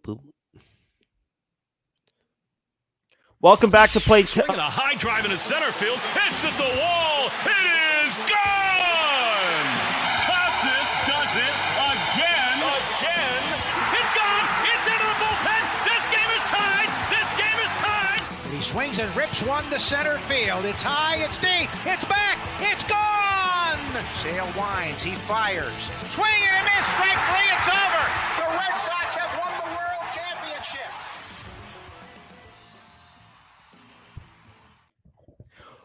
boop. Welcome back to Play Swinging a high drive into center field. Hits at the wall. It is gone. Passes does it again. It's gone. It's into the bullpen. This game is tied. He swings and rips one to center field. It's high. It's deep. It's back. It's gone. Sale winds. He fires. Swing and a miss. Strike three. It's over. The Red Sox have won the World Championship.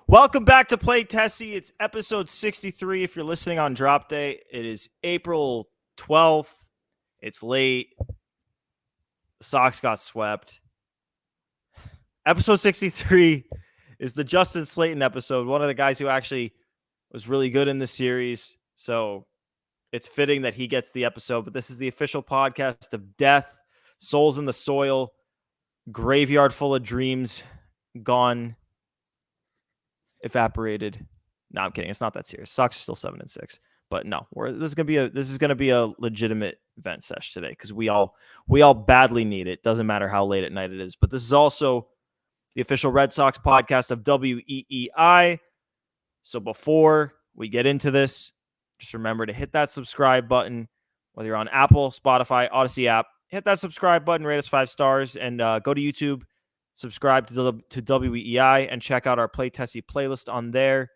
Welcome back to Play Tessie. It's episode 63 if you're listening on drop day. It is April 12th. It's late. The Sox got swept. Episode 63 is the Justin Slayton episode, one of the guys who actually was really good in the series. So it's fitting that he gets the episode. But this is the official podcast of death, souls in the soil, graveyard full of dreams gone, evaporated. No, I'm kidding. It's not that serious. Sox are still 7-6, but no, this is gonna be a legitimate vent sesh today because we all badly need it. Doesn't matter how late at night it is. But this is also the official Red Sox podcast of WEEI. So before we get into this, just remember to hit that subscribe button, whether you're on Apple, Spotify, Odyssey app. Hit that subscribe button, rate us 5 stars, and go to YouTube. Subscribe to WEEI and check out our Play Tessie playlist on there.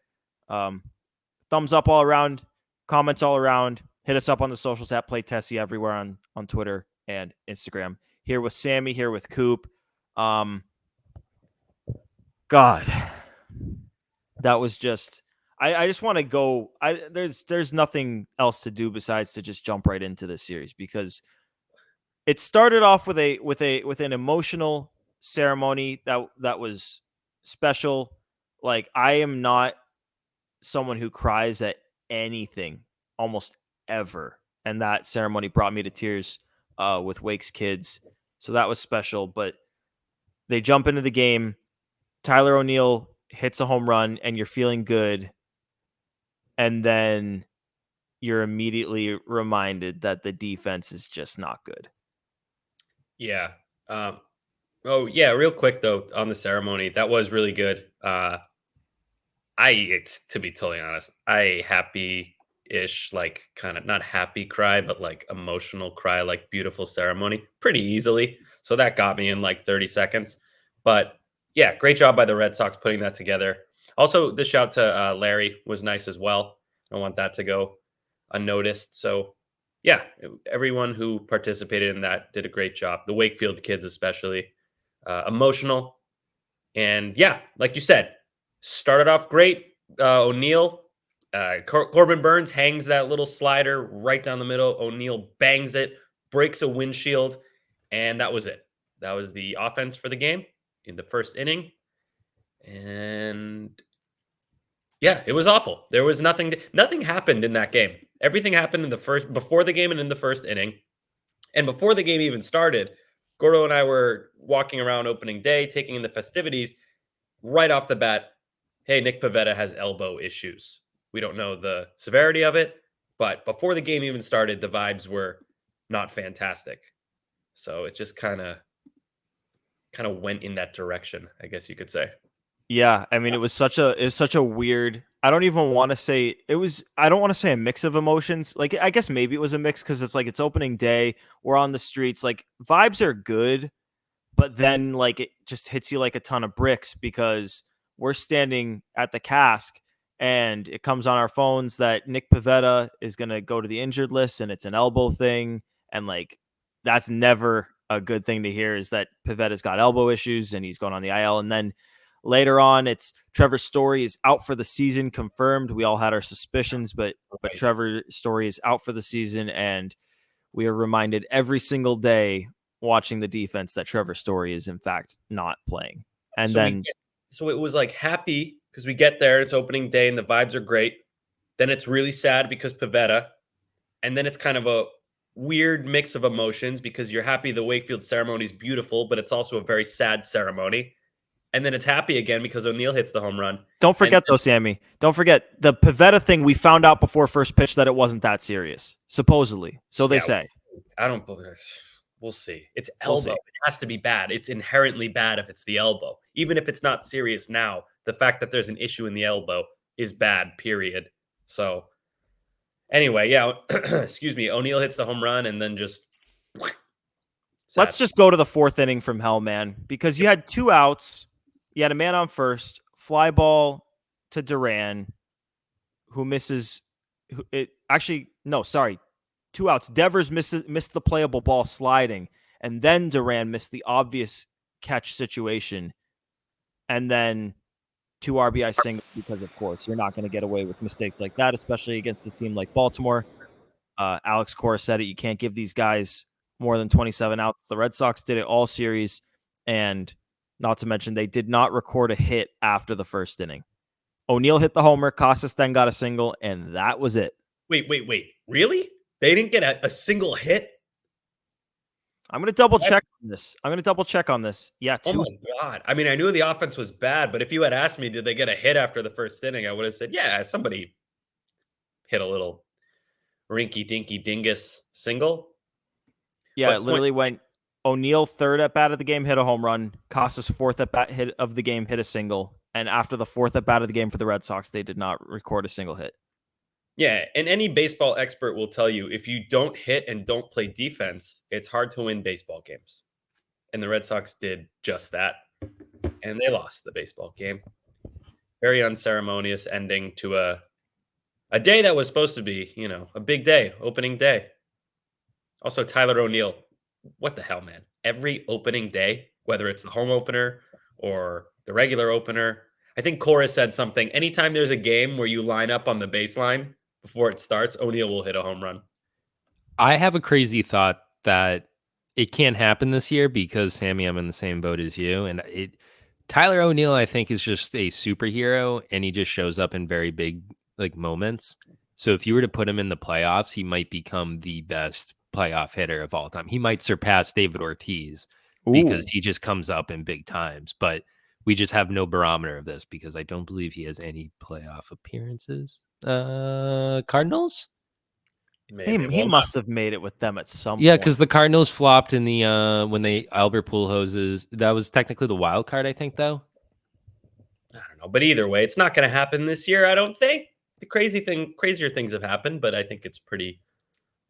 Thumbs up all around, comments all around. Hit us up on the socials at Play Tessie everywhere on Twitter and Instagram. Here with Sammy, here with Coop. God, that was just. I just want to go. There's nothing else to do besides to just jump right into this series because it started off with an emotional ceremony that was special. Like, I am not someone who cries at anything almost ever, and that ceremony brought me to tears with Wake's kids, so that was special. But they jump into the game, Tyler O'Neill hits a home run, and you're feeling good, and then you're immediately reminded that the defense is just not good. Yeah. Oh, yeah, real quick, though, on the ceremony, that was really good. To be totally honest, I happy-ish, like, kind of, not happy cry, but, like, emotional cry, like, beautiful ceremony, pretty easily. So that got me in, like, 30 seconds. But, yeah, great job by the Red Sox putting that together. Also, the shout to Larry was nice as well. I don't want that to go unnoticed. So, yeah, everyone who participated in that did a great job. The Wakefield kids especially. Emotional, and yeah, like you said, started off great. O'Neill, Corbin Burns hangs that little slider right down the middle. O'Neill bangs it, breaks a windshield, and that was it. That was the offense for the game in the first inning, and yeah, it was awful. There was nothing happened in that game. Everything happened before the game and in the first inning, and before the game even started. Gordo and I were walking around opening day, taking in the festivities. Right off the bat, hey, Nick Pivetta has elbow issues. We don't know the severity of it, but before the game even started, the vibes were not fantastic. So it just kind of went in that direction, I guess you could say. Yeah, I mean, it was such a weird. I don't want to say a mix of emotions. Like, I guess maybe it was a mix because it's like it's opening day. We're on the streets. Like, vibes are good, but then like it just hits you like a ton of bricks because we're standing at the cask and it comes on our phones that Nick Pivetta is going to go to the injured list and it's an elbow thing. And like, that's never a good thing to hear, is that Pivetta's got elbow issues and he's going on the IL. And then later on, it's Trevor Story is out for the season, confirmed. We all had our suspicions, but Trevor Story is out for the season, and we are reminded every single day watching the defense that Trevor Story is in fact not playing. And so it was like happy because we get there, it's opening day, and the vibes are great. Then it's really sad because Pivetta, and then it's kind of a weird mix of emotions because you're happy the Wakefield ceremony is beautiful, but it's also a very sad ceremony. And then it's happy again because O'Neill hits the home run. Don't forget, though, Sammy. Don't forget the Pivetta thing. We found out before first pitch that it wasn't that serious, supposedly. So they say. I don't believe this. We'll see. It's We'll elbow. see. It has to be bad. It's inherently bad if it's the elbow. Even if it's not serious now, the fact that there's an issue in the elbow is bad, period. So anyway, yeah, excuse me. O'Neill hits the home run and then just Let's just go to the 4th inning from hell, man, because you had 2 outs. You had a man on first, fly ball to Duran, who misses. No, sorry, 2 outs. Devers missed the playable ball sliding, and then Duran missed the obvious catch situation, and then 2 RBI singles because, of course, you're not going to get away with mistakes like that, especially against a team like Baltimore. Alex Cora said it. You can't give these guys more than 27 outs. The Red Sox did it all series, and not to mention they did not record a hit after the 1st inning. O'Neill hit the homer. Casas then got a single, and that was it. Wait. Really? They didn't get a single hit? I'm going to double check on this. Yeah, 2. Oh my God. I mean, I knew the offense was bad, but if you had asked me, did they get a hit after the 1st inning, I would have said, yeah, somebody hit a little rinky dinky dingus single. Yeah, it literally went O'Neill 3rd at bat of the game, hit a home run. Casas 4th at bat hit of the game, hit a single. And after the 4th at bat of the game for the Red Sox, they did not record a single hit. Yeah, and any baseball expert will tell you if you don't hit and don't play defense, it's hard to win baseball games. And the Red Sox did just that. And they lost the baseball game. Very unceremonious ending to a day that was supposed to be, a big day, opening day. Also, Tyler O'Neill, what the hell, man? Every opening day, whether it's the home opener or the regular opener, I think Cora said something. Anytime there's a game where you line up on the baseline before it starts, O'Neill will hit a home run. I have a crazy thought that it can't happen this year because, Sammy, I'm in the same boat as you. And Tyler O'Neill, I think, is just a superhero, and he just shows up in very big moments. So if you were to put him in the playoffs, he might become the best playoff hitter of all time. He might surpass David Ortiz because he just comes up in big times. But we just have no barometer of this because I don't believe he has any playoff appearances. Cardinals? He must have made it with them at some point. Yeah, because the Cardinals flopped in the when they Albert Pujols. That was technically the wild card, I think, though. I don't know, but either way, it's not going to happen this year. I don't think. Crazier things have happened, but I think it's pretty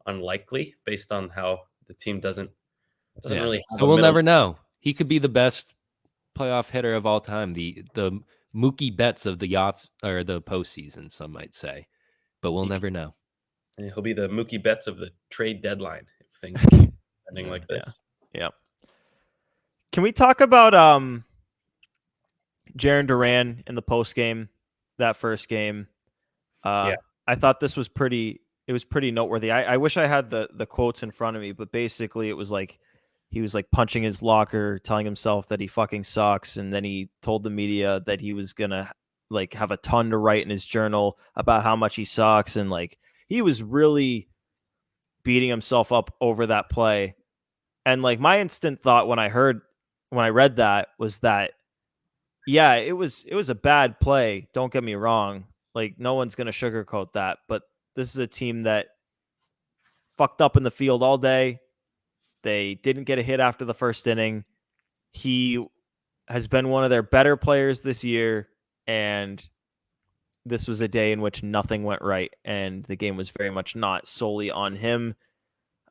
unlikely based on how the team doesn't really. So we'll never know. He could be the best playoff hitter of all time. The Mookie Betts of the postseason, some might say, but we'll never know. And he'll be the Mookie Betts of the trade deadline if things keep ending like this. Yeah. Can we talk about Jarren Duran in the post game, that first game? I thought this was pretty noteworthy. I wish I had the quotes in front of me, but basically it was like he was like punching his locker, telling himself that he fucking sucks, and then he told the media that he was gonna like have a ton to write in his journal about how much he sucks, and like he was really beating himself up over that play. And like my instant thought when I read that was that, yeah, it was a bad play. Don't get me wrong. Like no one's going to sugarcoat that, but this is a team that fucked up in the field all day. They didn't get a hit after the first inning. He has been one of their better players this year, and this was a day in which nothing went right, and the game was very much not solely on him.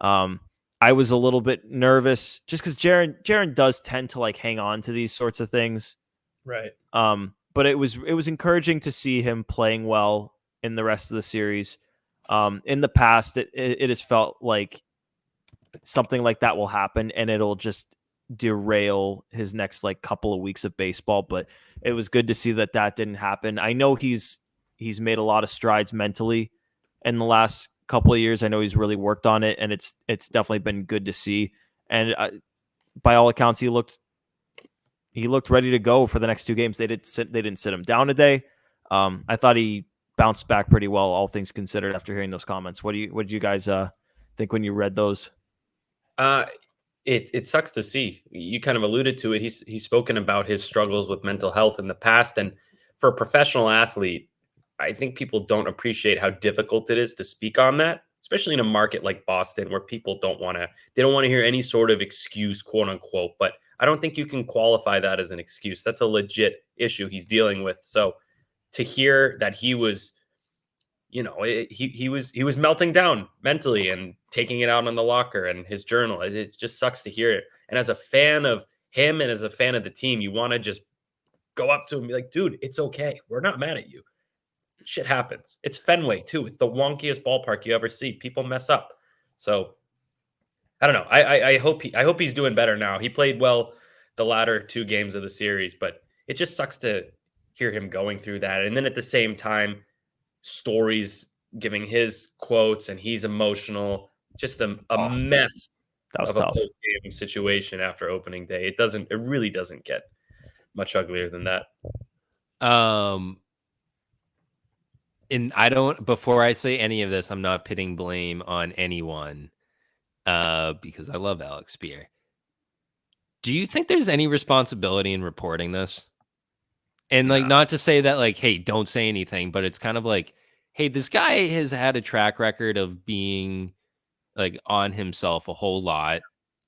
I was a little bit nervous just because Jarren does tend to like hang on to these sorts of things. Right. But it was encouraging to see him playing well in the rest of the series. In the past, it has felt like something like that will happen, and it'll just derail his next like couple of weeks of baseball. But it was good to see that didn't happen. I know he's made a lot of strides mentally in the last couple of years. I know he's really worked on it, and it's definitely been good to see. And by all accounts, he looked ready to go for the next 2 games. They didn't sit him down today. I thought he bounced back pretty well, all things considered, after hearing those comments. What did you guys think when you read those? It sucks to see. You kind of alluded to it. He's spoken about his struggles with mental health in the past, and for a professional athlete, I think people don't appreciate how difficult it is to speak on that, especially in a market like Boston where people don't want to hear any sort of excuse, quote unquote. But I don't think you can qualify that as an excuse. That's a legit issue he's dealing with. So to hear that he was, he was melting down mentally and taking it out on the locker and his journal. It just sucks to hear it. And as a fan of him and as a fan of the team, you want to just go up to him and be like, dude, it's okay. We're not mad at you. Shit happens. It's Fenway too. It's the wonkiest ballpark you ever see. People mess up. So I don't know. I hope he's doing better now. He played well the latter 2 games of the series, but it just sucks to hear him going through that. And then at the same time, stories giving his quotes and he's emotional. Just a mess That was of a tough. post-game situation after opening day. It really doesn't get much uglier than that. And before I say any of this, I'm not pitting blame on anyone because I love Alex Spear. Do you think there's any responsibility in reporting this? And like, not to say that like, hey, don't say anything, but it's kind of like, hey, this guy has had a track record of being like on himself a whole lot.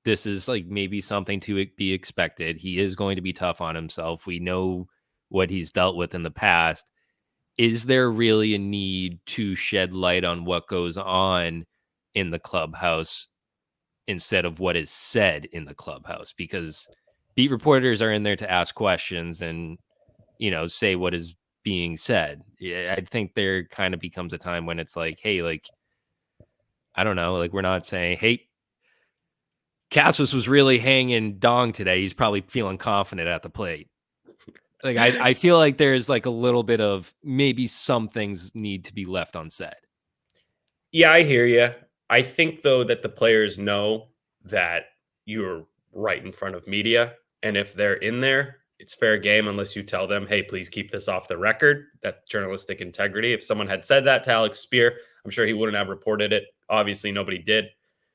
This is like maybe something to be expected. He is going to be tough on himself. We know what he's dealt with in the past. Is there really a need to shed light on what goes on in the clubhouse instead of what is said in the clubhouse? Because beat reporters are in there to ask questions and, say what is being said. I think there kind of becomes a time when it's like, hey, like, I don't know, like we're not saying, hey, Cassis was really hanging dong today. He's probably feeling confident at the plate. Like I feel like there's like a little bit of maybe some things need to be left unsaid. Yeah, I hear you. I think though that the players know that you're right in front of media, and if they're in there, it's fair game unless you tell them, "Hey, please keep this off the record." That journalistic integrity. If someone had said that to Alex Spear, I'm sure he wouldn't have reported it. Obviously, nobody did.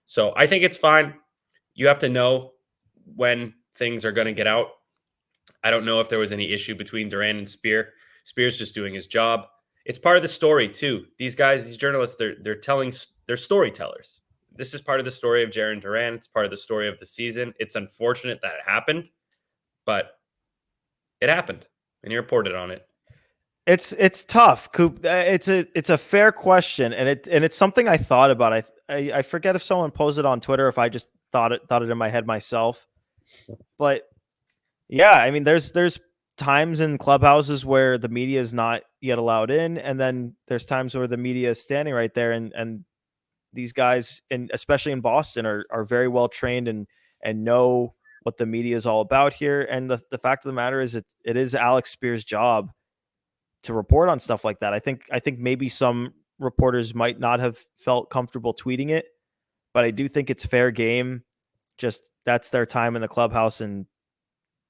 So I think it's fine. You have to know when things are going to get out. I don't know if there was any issue between Duran and Spear. Spear's just doing his job. It's part of the story too. These guys, these journalists, they're storytellers. This is part of the story of Jarren Duran. It's part of the story of the season. It's unfortunate that it happened, but it happened, and you reported on it. It's tough, Coop. It's a fair question, and it's something I thought about. I forget if someone posted on Twitter, if I just thought it in my head myself, but yeah, I mean, there's times in clubhouses where the media is not yet allowed in, and then there's times where the media is standing right there, and these guys, and especially in Boston, are very well trained and know what the media is all about here. And the fact of the matter is, it is Alex Spear's job to report on stuff like that. I think maybe some reporters might not have felt comfortable tweeting it, but I do think it's fair game. Just that's their time in the clubhouse, and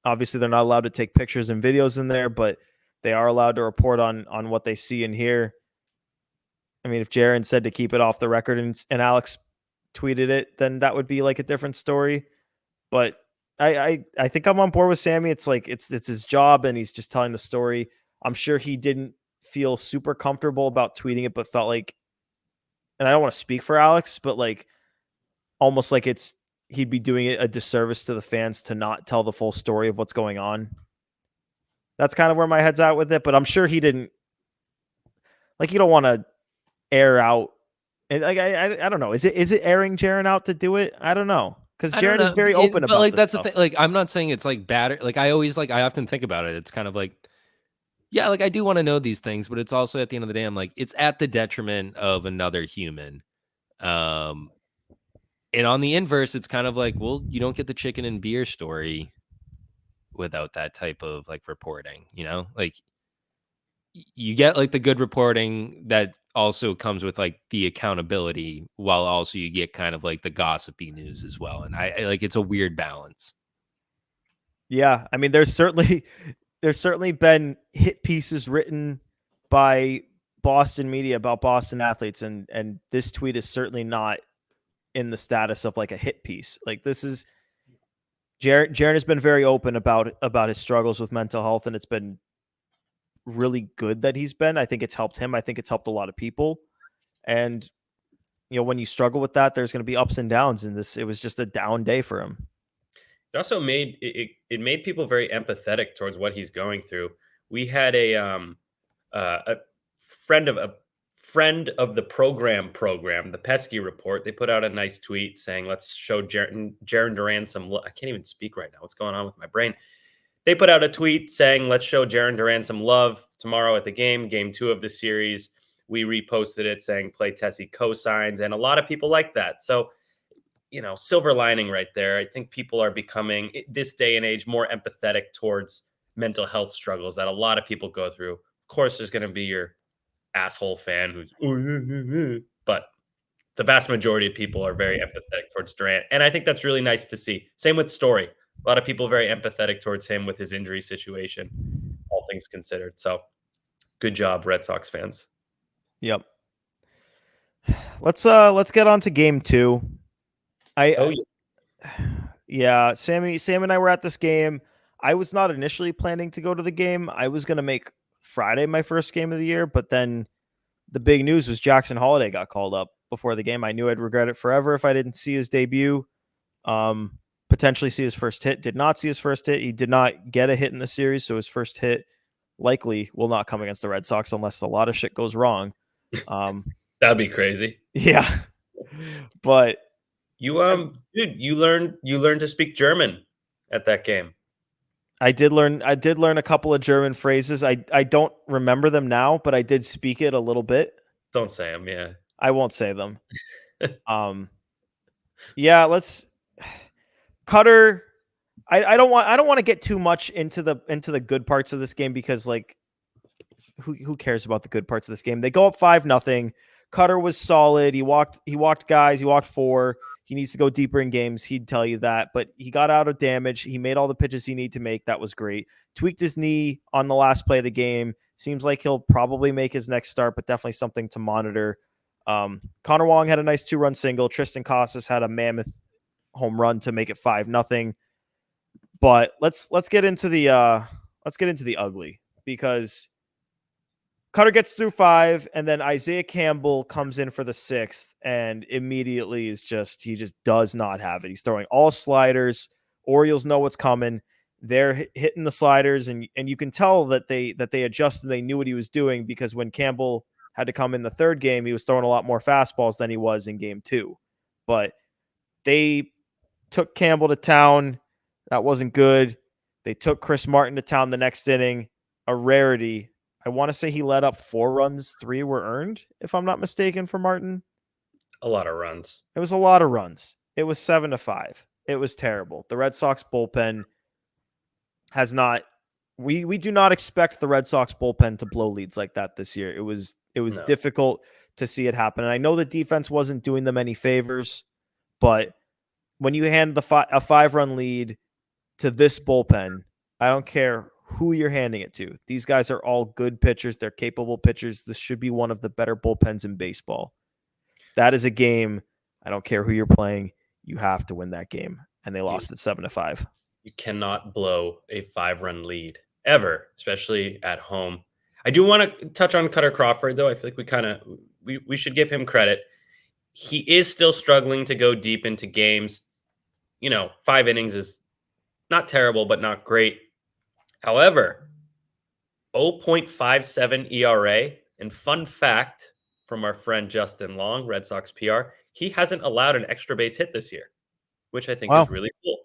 obviously they're not allowed to take pictures and videos in there, but they are allowed to report on what they see and hear. I mean, if Jarren said to keep it off the record and Alex tweeted it, then that would be like a different story. But I think I'm on board with Sammy. It's like it's his job, and he's just telling the story. I'm sure he didn't feel super comfortable about tweeting it, but felt like, and I don't want to speak for Alex, but like almost like he'd be doing it a disservice to the fans to not tell the full story of what's going on. That's kind of where my head's at with it, but I'm sure he didn't, like, you don't want to air out. And like, I don't know. Is it airing Jarren out to do it? I don't know. Because Jarren is very open about like, this that's stuff. the thing. Like, I'm not saying it's like bad. Like, I often think about it. It's kind of like, yeah, like I do want to know these things, but it's also at the end of the day, I'm like, it's at the detriment of another human. And on the inverse, it's kind of like, well, you don't get the chicken and beer story without that type of like reporting, like you get like the good reporting that also comes with like the accountability, while also you get kind of like the gossipy news as well. And I like, it's a weird balance. Yeah. I mean, there's certainly been hit pieces written by Boston media about Boston athletes. And this tweet is certainly not in the status of like a hit piece. Like, this is Jarren has been very open about his struggles with mental health, and it's been really good that he's been. I think it's helped him. I think it's helped a lot of people. And when you struggle with that, there's going to be ups and downs. And it was just a down day for him. It also made it made people very empathetic towards what he's going through. We had a friend of the program, the Pesky Report. They put out a nice tweet saying, "Let's show Jaron Duran some." I can't even speak right now. What's going on with my brain? They put out a tweet saying, "Let's show Jaron Duran some love tomorrow at the game 2 of the series." We reposted it saying, "Play Tessie cosigns," and a lot of people like that. So, silver lining right there. I think people are becoming, this day and age, more empathetic towards mental health struggles that a lot of people go through. Of course, there's going to be your asshole fan who's, but the vast majority of people are very empathetic towards Durant. And I think that's really nice to see. Same with Story. A lot of people very empathetic towards him with his injury situation, all things considered. So good job, Red Sox fans. Yep. Let's get on to game 2. Yeah, Sam and I were at this game. I was not initially planning to go to the game. I was going to make Friday my first game of the year, but then the big news was Jackson Holiday got called up before the game. I knew I'd regret it forever if I didn't see his debut. Potentially see his first hit. Did not see his first hit. He did not get a hit in the series, so his first hit likely will not come against the Red Sox unless a lot of shit goes wrong. That'd be crazy. Yeah. But dude, you learned to speak German at that game. I did learn a couple of German phrases. I don't remember them now, but I did speak it a little bit. Don't say them, yeah. I won't say them. Yeah, let's Cutter. I don't want to get too much into the good parts of this game because like who cares about the good parts of this game? They go up 5-0. Cutter was solid. He walked guys, he walked 4. He needs to go deeper in games. He'd tell you that, but he got out of damage. He made all the pitches he needed to make. That was great. Tweaked his knee on the last play of the game. Seems like he'll probably make his next start, but definitely something to monitor. Connor Wong had a nice 2-run single. Tristan Casas had a mammoth home run to make it 5-0. But let's get into the ugly because Cutter gets through 5, and then Isaiah Campbell comes in for the 6th, and immediately he just does not have it. He's throwing all sliders. Orioles know what's coming. They're hitting the sliders, and you can tell that they adjusted. They knew what he was doing because when Campbell had to come in the third game, he was throwing a lot more fastballs than he was in game 2. But they took Campbell to town. That wasn't good. They took Chris Martin to town the next inning, a rarity. I want to say he let up 4 runs, 3 were earned, if I'm not mistaken, for Martin. A lot of runs. It was a lot of runs. It was 7-5. It was terrible. The Red Sox bullpen has not. We do not expect the Red Sox bullpen to blow leads like that this year. It was difficult to see it happen. And I know the defense wasn't doing them any favors, but when you hand a 5-run lead to this bullpen, I don't care who you're handing it to. These guys are all good pitchers. They're capable pitchers. This should be one of the better bullpens in baseball. That is a game. I don't care who you're playing. You have to win that game. And they lost at 7-5. You cannot blow a 5-run lead ever, especially at home. I do want to touch on Cutter Crawford, though. I feel like we should give him credit. He is still struggling to go deep into games. 5 innings is not terrible, but not great. However, 0.57 ERA, and fun fact from our friend Justin Long, Red Sox PR, he hasn't allowed an extra base hit this year, which I think is really cool.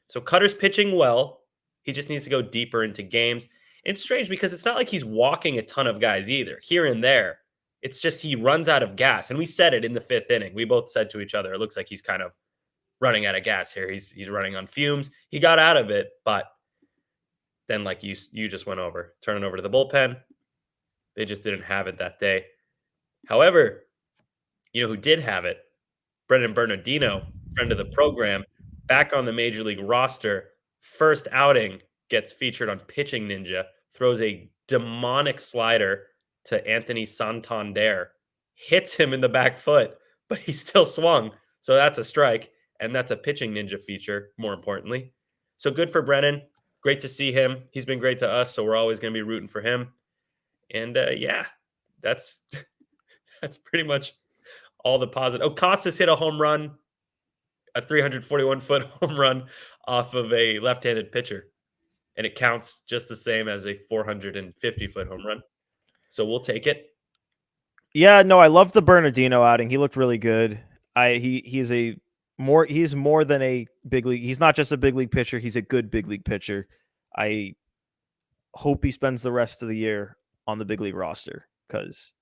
So Cutter's pitching well. He just needs to go deeper into games. It's strange because it's not like he's walking a ton of guys either, here and there. It's just he runs out of gas. And we said it in the 5th inning. We both said to each other, it looks like he's kind of running out of gas here. He's running on fumes. He got out of it, but then like you just went over, turning over to the bullpen. They just didn't have it that day. However, who did have it? Brendan Bernardino, friend of the program, back on the Major League roster. First outing, gets featured on Pitching Ninja, throws a demonic slider to Anthony Santander, hits him in the back foot, but he still swung. So that's a strike, and that's a Pitching Ninja feature, more importantly. So good for Brennan. Great to see him. He's been great to us, so we're always going to be rooting for him. And yeah, that's pretty much all the positive. Oh, Costas hit a home run, a 341-foot home run off of a left-handed pitcher, and it counts just the same as a 450-foot home run. So we'll take it. Yeah, no, I love the Bernardino outing. He looked really good. He's more than a big league. He's not just a big league pitcher. He's a good big league pitcher. I hope he spends the rest of the year on the big league roster because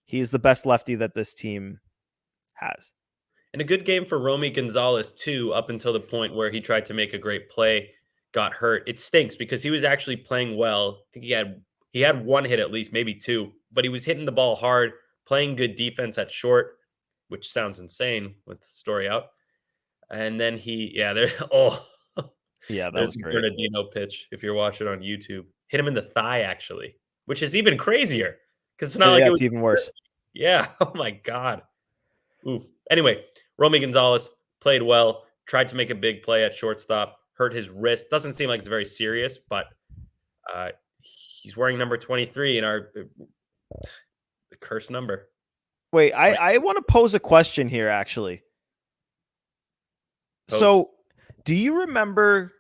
he's the best lefty that this team has. And a good game for Romy Gonzalez too, up until the point where he tried to make a great play, got hurt. It stinks because he was actually playing well. I think he had one hit at least, maybe two, but he was hitting the ball hard, playing good defense at short, which sounds insane with the story out. And then that was great. Bernardino pitch. If you're watching on YouTube, hit him in the thigh actually, which is even crazier because it's not like it's even worse. Yeah. Oh my God. Oof. Anyway, Romy Gonzalez played well, tried to make a big play at shortstop, hurt his wrist. Doesn't seem like it's very serious, but he's wearing number 23 in the cursed number. Wait, I want to pose a question here, actually. So, do you remember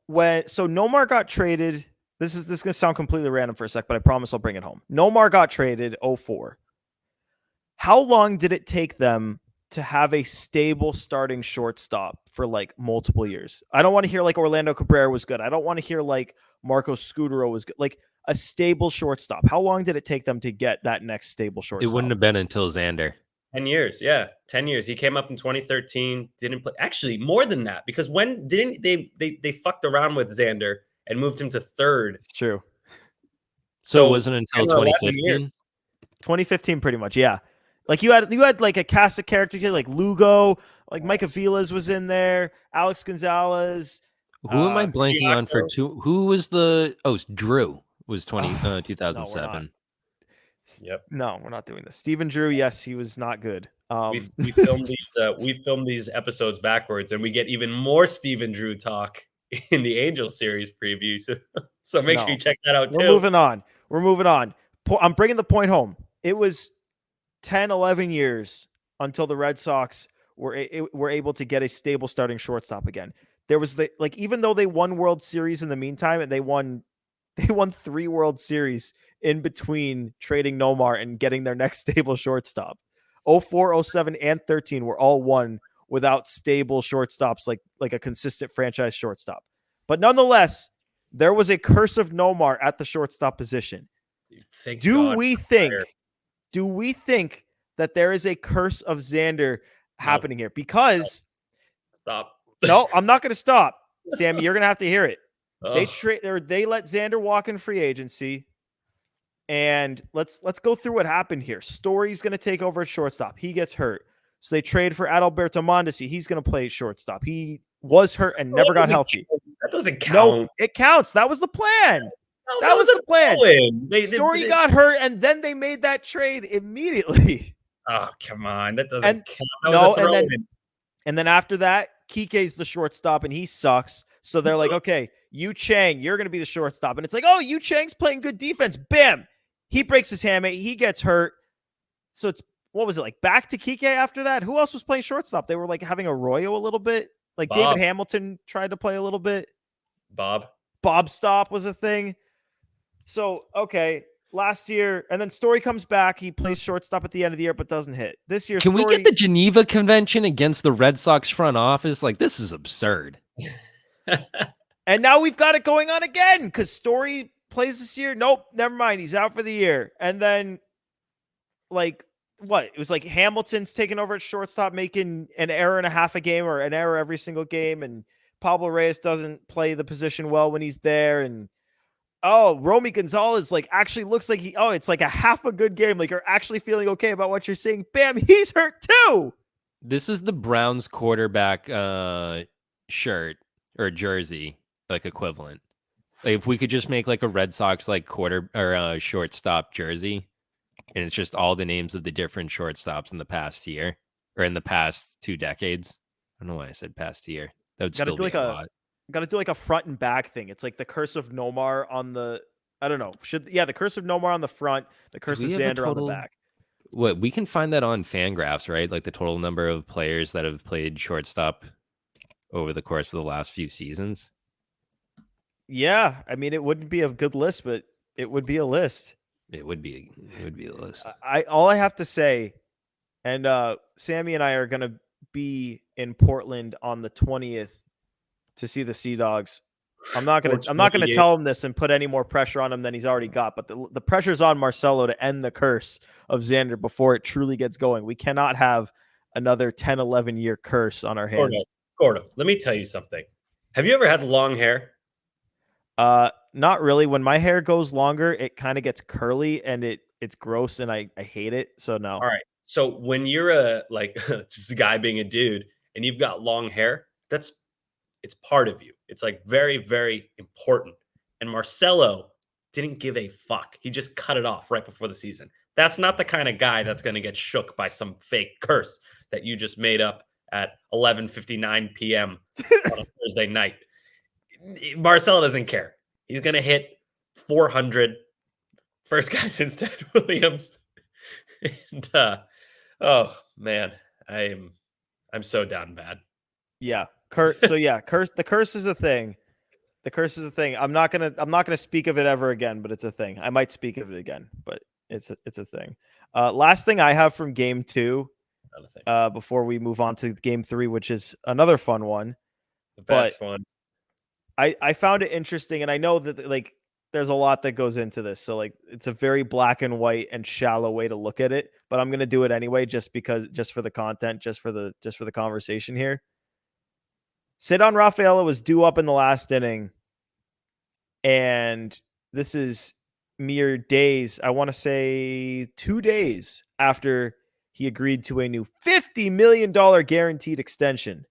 when Nomar got traded? This is going to sound completely random for a sec, but I promise I'll bring it home. Nomar got traded 2004. How long did it take them to have a stable starting shortstop for like multiple years? I don't want to hear like Orlando Cabrera was good. I don't want to hear like Marco Scudero was good. Like a stable shortstop. How long did it take them to get that next stable shortstop? It wouldn't have been until Xander. 10 years. Yeah. 10 years. He came up in 2013, didn't play. Actually, more than that, because when didn't they fucked around with Xander and moved him to third? It's true. So it wasn't until 2015? 2015, pretty much. Yeah. Like you had like a cast of characters like Lugo, like Mike Avila's was in there, Alex Gonzalez. Who am I blanking on for two? Who was Drew was 2007. Yep. No, we're not doing this. Steven Drew, yes, he was not good. We filmed these episodes backwards, and we get even more Steven Drew talk in the Angels series preview. So make sure you check that out too. We're moving on. I'm bringing the point home. It was 10, 11 years until the Red Sox were able to get a stable starting shortstop again. There was even though they won World Series in the meantime, and they won 3 World Series in between trading Nomar and getting their next stable shortstop. 04, 07, and 13 were all won without stable shortstops, like a consistent franchise shortstop. But nonetheless, there was a curse of Nomar at the shortstop position. Do we think that there is a curse of Xander happening here? Because stop. No, I'm not going to stop. Sammy, you're going to have to hear it. They let Xander walk in free agency. And let's go through what happened here. Story's going to take over at shortstop. He gets hurt. So they trade for Adalberto Mondesi. He's going to play shortstop. He was hurt and never got healthy. That doesn't count. No, it counts. That was the plan. That was the plan. Story got hurt, and then they made that trade immediately. Oh, come on. That doesn't count. And then after that, Kike's the shortstop, and he sucks. So they're like, okay, Yu Chang, you're going to be the shortstop. And it's like, oh, Yu Chang's playing good defense. Bam! He breaks his hamate. He gets hurt. So it's, what was it, like back to Kike after that? Who else was playing shortstop? They were like having Arroyo a little bit. Like Bob. David Hamilton tried to play a little bit. Bob Stop was a thing. So, okay, last year, and then Story comes back. He plays shortstop at the end of the year, but doesn't hit. This year, Can we get the Geneva Convention against the Red Sox front office? Like, this is absurd. And now we've got it going on again because Story plays this year. Nope, never mind. He's out for the year. And then, like, what? It was like Hamilton's taking over at shortstop, making an error and a half a game or an error every single game. And Pablo Reyes doesn't play the position well when he's there. And Romy Gonzalez actually looks like it's like a half a good game. Like you're actually feeling okay about what you're seeing. Bam, he's hurt too. This is the Browns quarterback shirt or jersey equivalent. Like if we could just make a Red Sox quarter or shortstop jersey, and it's just all the names of the different shortstops in the past year or in the past 2 decades. I don't know why I said past year. That would still be a lot. Got to do a front and back thing. It's like the curse of Nomar on the, I don't know. The curse of Nomar on the front, the curse of Xander on the back. What we can find that on Fangraphs, right? Like the total number of players that have played shortstop over the course of the last few seasons. Yeah, I mean, it wouldn't be a good list, but it would be a list. It would be a list. All I have to say, and Sammy and I are gonna be in Portland on the 20th to see the Sea Dogs. I'm not gonna tell him this and put any more pressure on him than he's already got, but the pressure's on Marcelo to end the curse of Xander before it truly gets going. We cannot have another 10, 11 year curse on our hands. Gordo, let me tell you something. Have you ever had long hair? Not really. When my hair goes longer, it kind of gets curly and it's gross and I hate it. So no. All right. So when you're just a guy being a dude and you've got long hair, it's part of you. It's like very, very important. And Marcelo didn't give a fuck. He just cut it off right before the season. That's not the kind of guy that's going to get shook by some fake curse that you just made up at 11:59 p.m. on a Thursday night. Marcelo doesn't care. He's going to hit 400. First guy since Ted Williams. And oh man, I'm so down bad. Yeah. The curse is a thing. The curse is a thing. I'm not gonna speak of it ever again, but it's a thing. I might speak of it again, but it's a thing. Last thing I have from game 2, before we move on to game 3, which is another fun one. The best one. I found it interesting, and I know that like there's a lot that goes into this. So like it's a very black and white and shallow way to look at it, but I'm gonna do it anyway just for the content, just for the conversation here. Ceddanne Rafaela was due up in the last inning, and this is mere days, I want to say 2 days after he agreed to a new $50 million guaranteed extension.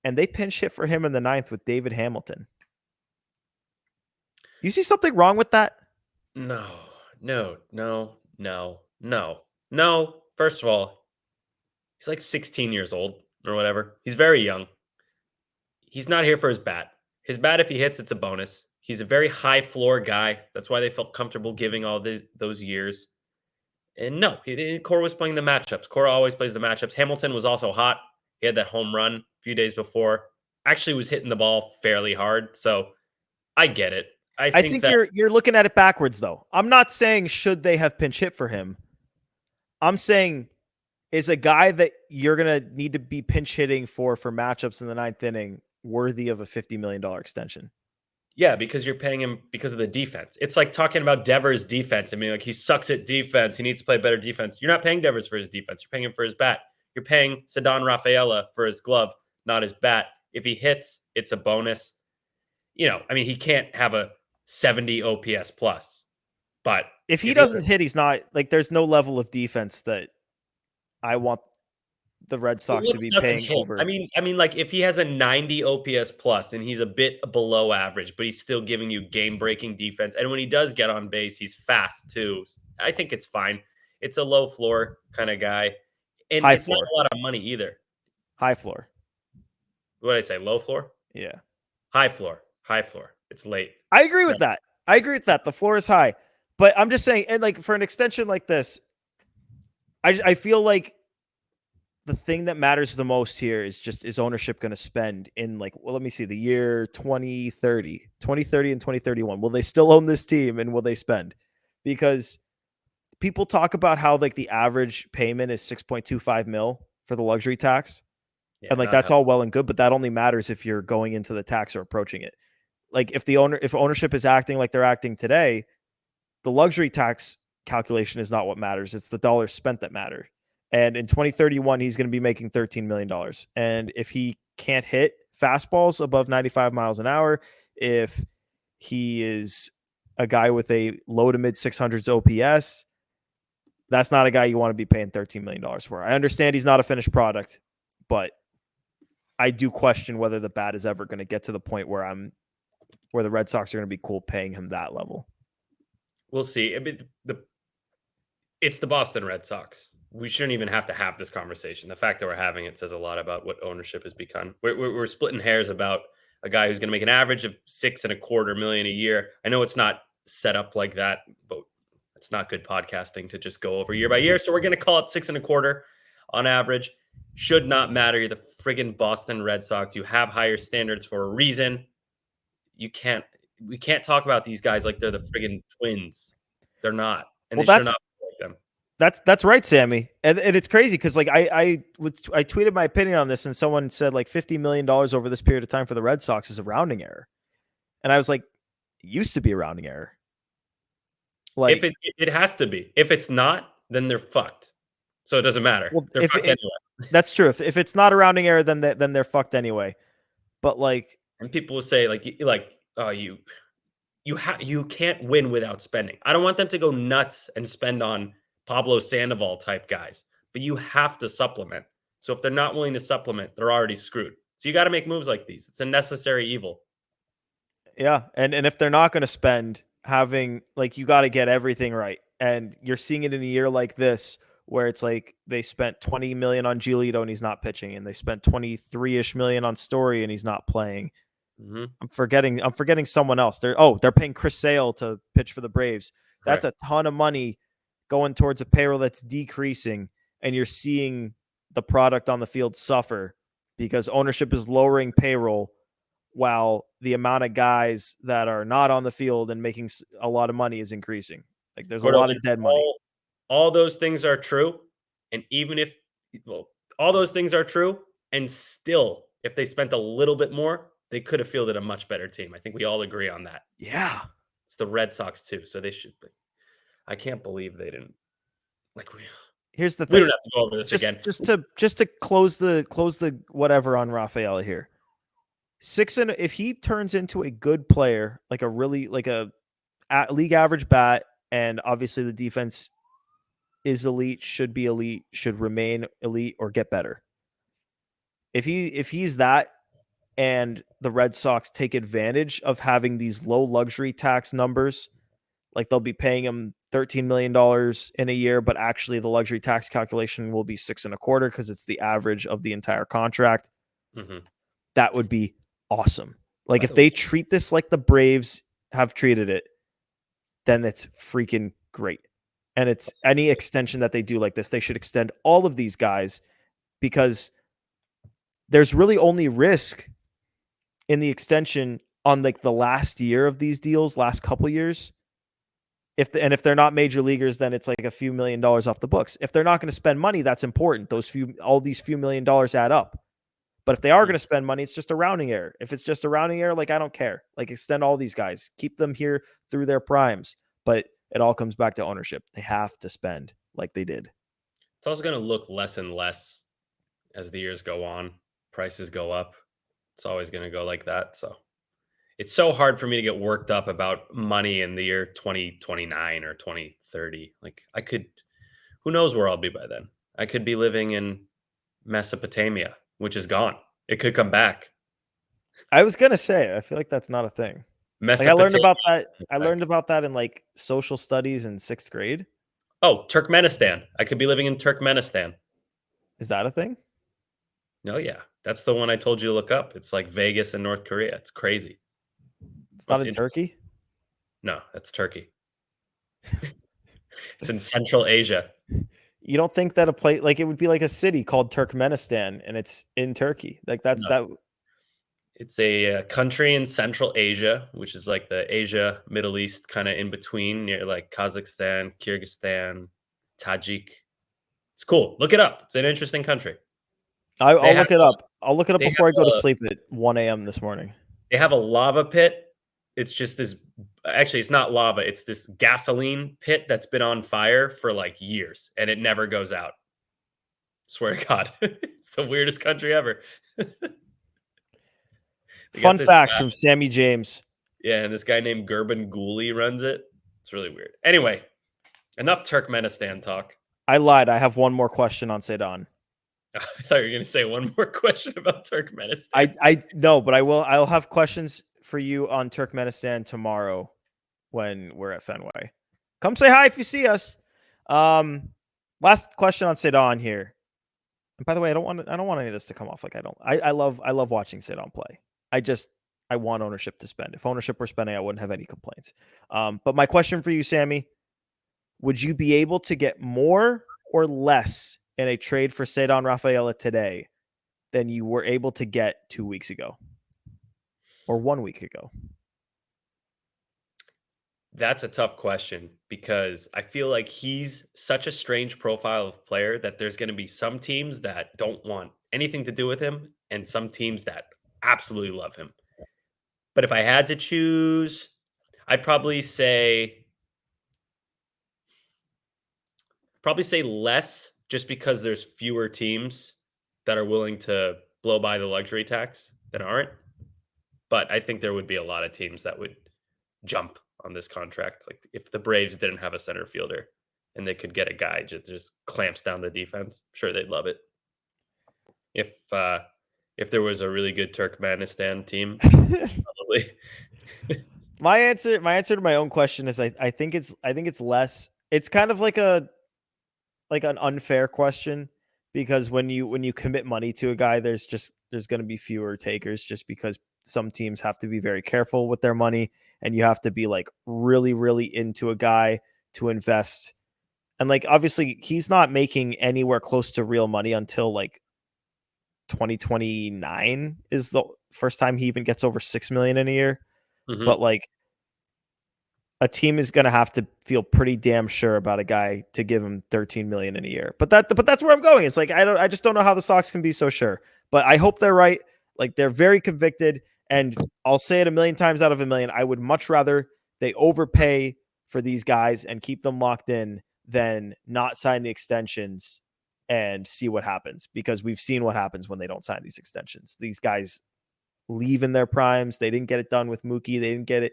And they pinch hit for him in the 9th with David Hamilton. You see something wrong with that? No. First of all, he's like 16 years old or whatever. He's very young. He's not here for his bat. His bat, if he hits, it's a bonus. He's a very high floor guy. That's why they felt comfortable giving all those years. And no, Cora was playing the matchups. Cora always plays the matchups. Hamilton was also hot. He had that home run a few days before. Actually was hitting the ball fairly hard. So I get it. I think you're looking at it backwards, though. I'm not saying should they have pinch hit for him. I'm saying is a guy that you're going to need to be pinch hitting for matchups in the 9th inning worthy of a $50 million extension. Yeah, because you're paying him because of the defense. It's like talking about Devers' defense. I mean, like he sucks at defense. He needs to play better defense. You're not paying Devers for his defense. You're paying him for his bat. You're paying Ceddanne Rafaela for his glove, not his bat. If he hits, it's a bonus. I mean, he can't have a 70 OPS plus. But if he doesn't hit, he's not like there's no level of defense that I want the Red Sox to be paying over. I mean, like if he has a 90 OPS plus and he's a bit below average, but he's still giving you game-breaking defense. And when he does get on base, he's fast too. I think it's fine. It's a low floor kind of guy. And high it's floor. Not a lot of money either. High floor. What did I say? Low floor? Yeah. High floor. It's late. I agree with that. The floor is high. But I'm just saying, and like for an extension like this, I feel like the thing that matters the most here is ownership going to spend in let me see, the year 2030 and 2031. Will they still own this team and will they spend? Because people talk about how like the average payment is 6.25 mil for the luxury tax. Yeah, and like that's all well and good, but that only matters if you're going into the tax or approaching it. Like if ownership is acting like they're acting today, the luxury tax calculation is not what matters. It's the dollars spent that matter. And in 2031, he's going to be making $13 million. And if he can't hit fastballs above 95 miles an hour, if he is a guy with a low to mid 600s OPS, that's not a guy you want to be paying $13 million for. I understand he's not a finished product, but I do question whether the bat is ever going to get to the point where the Red Sox are going to be cool paying him that level. We'll see. I mean, it's the Boston Red Sox. We shouldn't even have to have this conversation. The fact that we're having it says a lot about what ownership has become. We're splitting hairs about a guy who's going to make an average of $6.25 million a year. I know it's not set up like that, but It's not good podcasting to just go over year by year. So we're going to call it 6.25 on average. Should not matter. You're the friggin' Boston Red Sox. You have higher standards for a reason. We can't talk about these guys like they're the friggin' Twins. They're not. And Well, they should not be like them. That's right, Sammy. And it's crazy because like I tweeted my opinion on this and someone said like $50 million over this period of time for the Red Sox is a rounding error. And I was like, it used to be a rounding error. Like if it has to be. If it's not, then they're fucked. So it doesn't matter. Well, they're fucked anyway. That's true. If it's not a rounding error, then they're fucked anyway. But like, and people will say oh, you can't win without spending. I don't want them to go nuts and spend on Pablo Sandoval type guys, but you have to supplement. So if they're not willing to supplement, they're already screwed. So you got to make moves like these. It's a necessary evil. Yeah, and if they're not going to spend, having like you got to get everything right, and you're seeing it in a year like this where it's like they spent $20 million on Giolito and he's not pitching, and they spent 23-ish million on Story and he's not playing. Mm-hmm. I'm forgetting someone else. They're paying Chris Sale to pitch for the Braves. That's a ton of money going towards a payroll that's decreasing, and you're seeing the product on the field suffer because ownership is lowering payroll while the amount of guys that are not on the field and making a lot of money is increasing. Like there's a lot of dead money. All those things are true. And even if all those things are true, and still, if they spent a little bit more, they could have fielded a much better team. I think we all agree on that. Yeah. It's the Red Sox too. So they should be. I can't believe they didn't. Here's the thing. We don't have to go over this again. Just to close the whatever on Rafael here. If he turns into a good player, like a really like a league average bat, and obviously the defense is elite, should be elite, should remain elite or get better. If he's that, and the Red Sox take advantage of having these low luxury tax numbers, like they'll be paying him $13 million in a year, but actually the luxury tax calculation will be 6.25 because it's the average of the entire contract. Mm-hmm. That would be awesome. Like if they treat this like the Braves have treated it, then it's freaking great. And it's any extension that they do like this, they should extend all of these guys because there's really only risk in the extension on like the last year of these deals, last couple years. If they're not major leaguers, then it's like a few $1 million off the books. If they're not going to spend money, that's important. All these few $1 million add up. But if they are going to spend money, it's just a rounding error. If it's just a rounding error, like I don't care. Like extend all these guys, keep them here through their primes. But it all comes back to ownership. They have to spend like they did. It's also going to look less and less as the years go on. Prices go up. It's always going to go like that. So it's so hard for me to get worked up about money in the year 2029 or 2030. Like who knows where I'll be by then? I could be living in Mesopotamia, which is gone. It could come back. I was going to say, I feel like that's not a thing. Like I learned about that. I learned about that in like social studies in 6th grade. Oh, Turkmenistan. I could be living in Turkmenistan. Is that a thing? No, yeah. That's the one I told you to look up. It's like Vegas and North Korea. It's crazy. It's not in Turkey? No, that's Turkey. It's in Central Asia. You don't think that a place like it would be like a city called Turkmenistan and it's in Turkey? Like that's that. It's a country in Central Asia, which is like the Asia, Middle East, kind of in between, near like Kazakhstan, Kyrgyzstan, Tajik. It's cool. Look it up. It's an interesting country. I'll look it up. I'll look it up before I go to sleep at 1 a.m. this morning. They have a lava pit. It's just this. Actually, it's not lava. It's this gasoline pit that's been on fire for like years, and it never goes out. Swear to God, it's the weirdest country ever. Fun facts from Sammy James. Yeah, and this guy named Gerben Ghoulie runs it. It's really weird. Anyway, enough Turkmenistan talk. I lied. I have one more question on Sedan. I thought you were going to say one more question about Turkmenistan. I no, but I will. I'll have questions for you on Turkmenistan tomorrow when we're at Fenway. Come say hi if you see us. Last question on Sedan here. And by the way, I don't want any of this to come off like I love watching Sedan play. I want ownership to spend. If ownership were spending, I wouldn't have any complaints. But my question for you, Sammy, would you be able to get more or less in a trade for Cedon Rafaela today than you were able to get 2 weeks ago or 1 week ago? That's a tough question because I feel like he's such a strange profile of player that there's going to be some teams that don't want anything to do with him and some teams that absolutely love him. But if I had to choose, I'd probably say less just because there's fewer teams that are willing to blow by the luxury tax than aren't. But I think there would be a lot of teams that would jump on this contract. Like if the Braves didn't have a center fielder and they could get a guy that just clamps down the defense, I'm sure they'd love it. If there was a really good Turkmenistan team, probably. My answer to my own question is I think it's less. It's kind of like an unfair question because when you commit money to a guy, there's going to be fewer takers just because some teams have to be very careful with their money and you have to be like really, really into a guy to invest. And like, obviously he's not making anywhere close to real money until like 2029 is the first time he even gets over 6 million in a year. Mhm. But like a team is going to have to feel pretty damn sure about a guy to give him 13 million in a year. But that's where I'm going. It's like, I just don't know how the Sox can be so sure, but I hope they're right. Like they're very convicted. And I'll say it a million times out of a million. I would much rather they overpay for these guys and keep them locked in than not sign the extensions and see what happens, because we've seen what happens when they don't sign these extensions. These guys leave in their primes. They didn't get it done with Mookie. They didn't get it.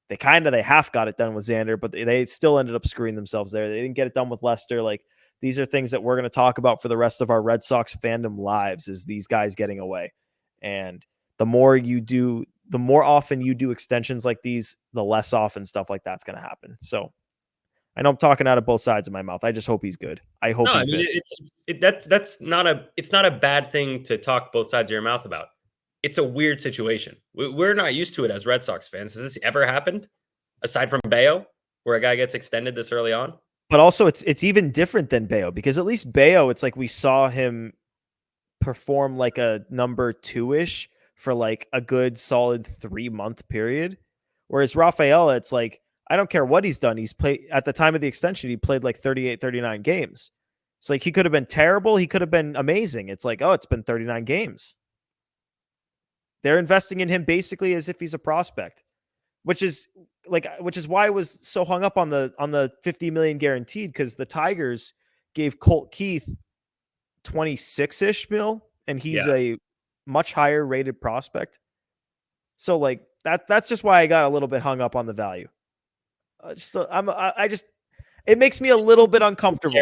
They half got it done with Xander, but they still ended up screwing themselves there. They didn't get it done with Lester. Like these are things that we're going to talk about for the rest of our Red Sox fandom lives, is these guys getting away. And the more often you do extensions like these, the less often stuff like that's going to happen. So I know I'm talking out of both sides of my mouth. I just hope he's good. I hope No, I mean that's not a bad thing to talk both sides of your mouth about. It's a weird situation. We're not used to it as Red Sox fans. Has this ever happened aside from Bayo, where a guy gets extended this early on? But also it's even different than Bayo, because at least Bayo, it's like we saw him perform like a number 2-ish for like a good solid 3-month period. Whereas Rafael, it's like, I don't care what he's done. He's played at the time of the extension. He played like 38, 39 games. It's like, he could have been terrible. He could have been amazing. It's like, oh, it's been 39 games. They're investing in him basically as if he's a prospect, which is why I was so hung up on the 50 million guaranteed, because the Tigers gave Colt Keith 26-ish mil, and he's a much higher rated prospect. So like that's just why I got a little bit hung up on the value. It makes me a little bit uncomfortable.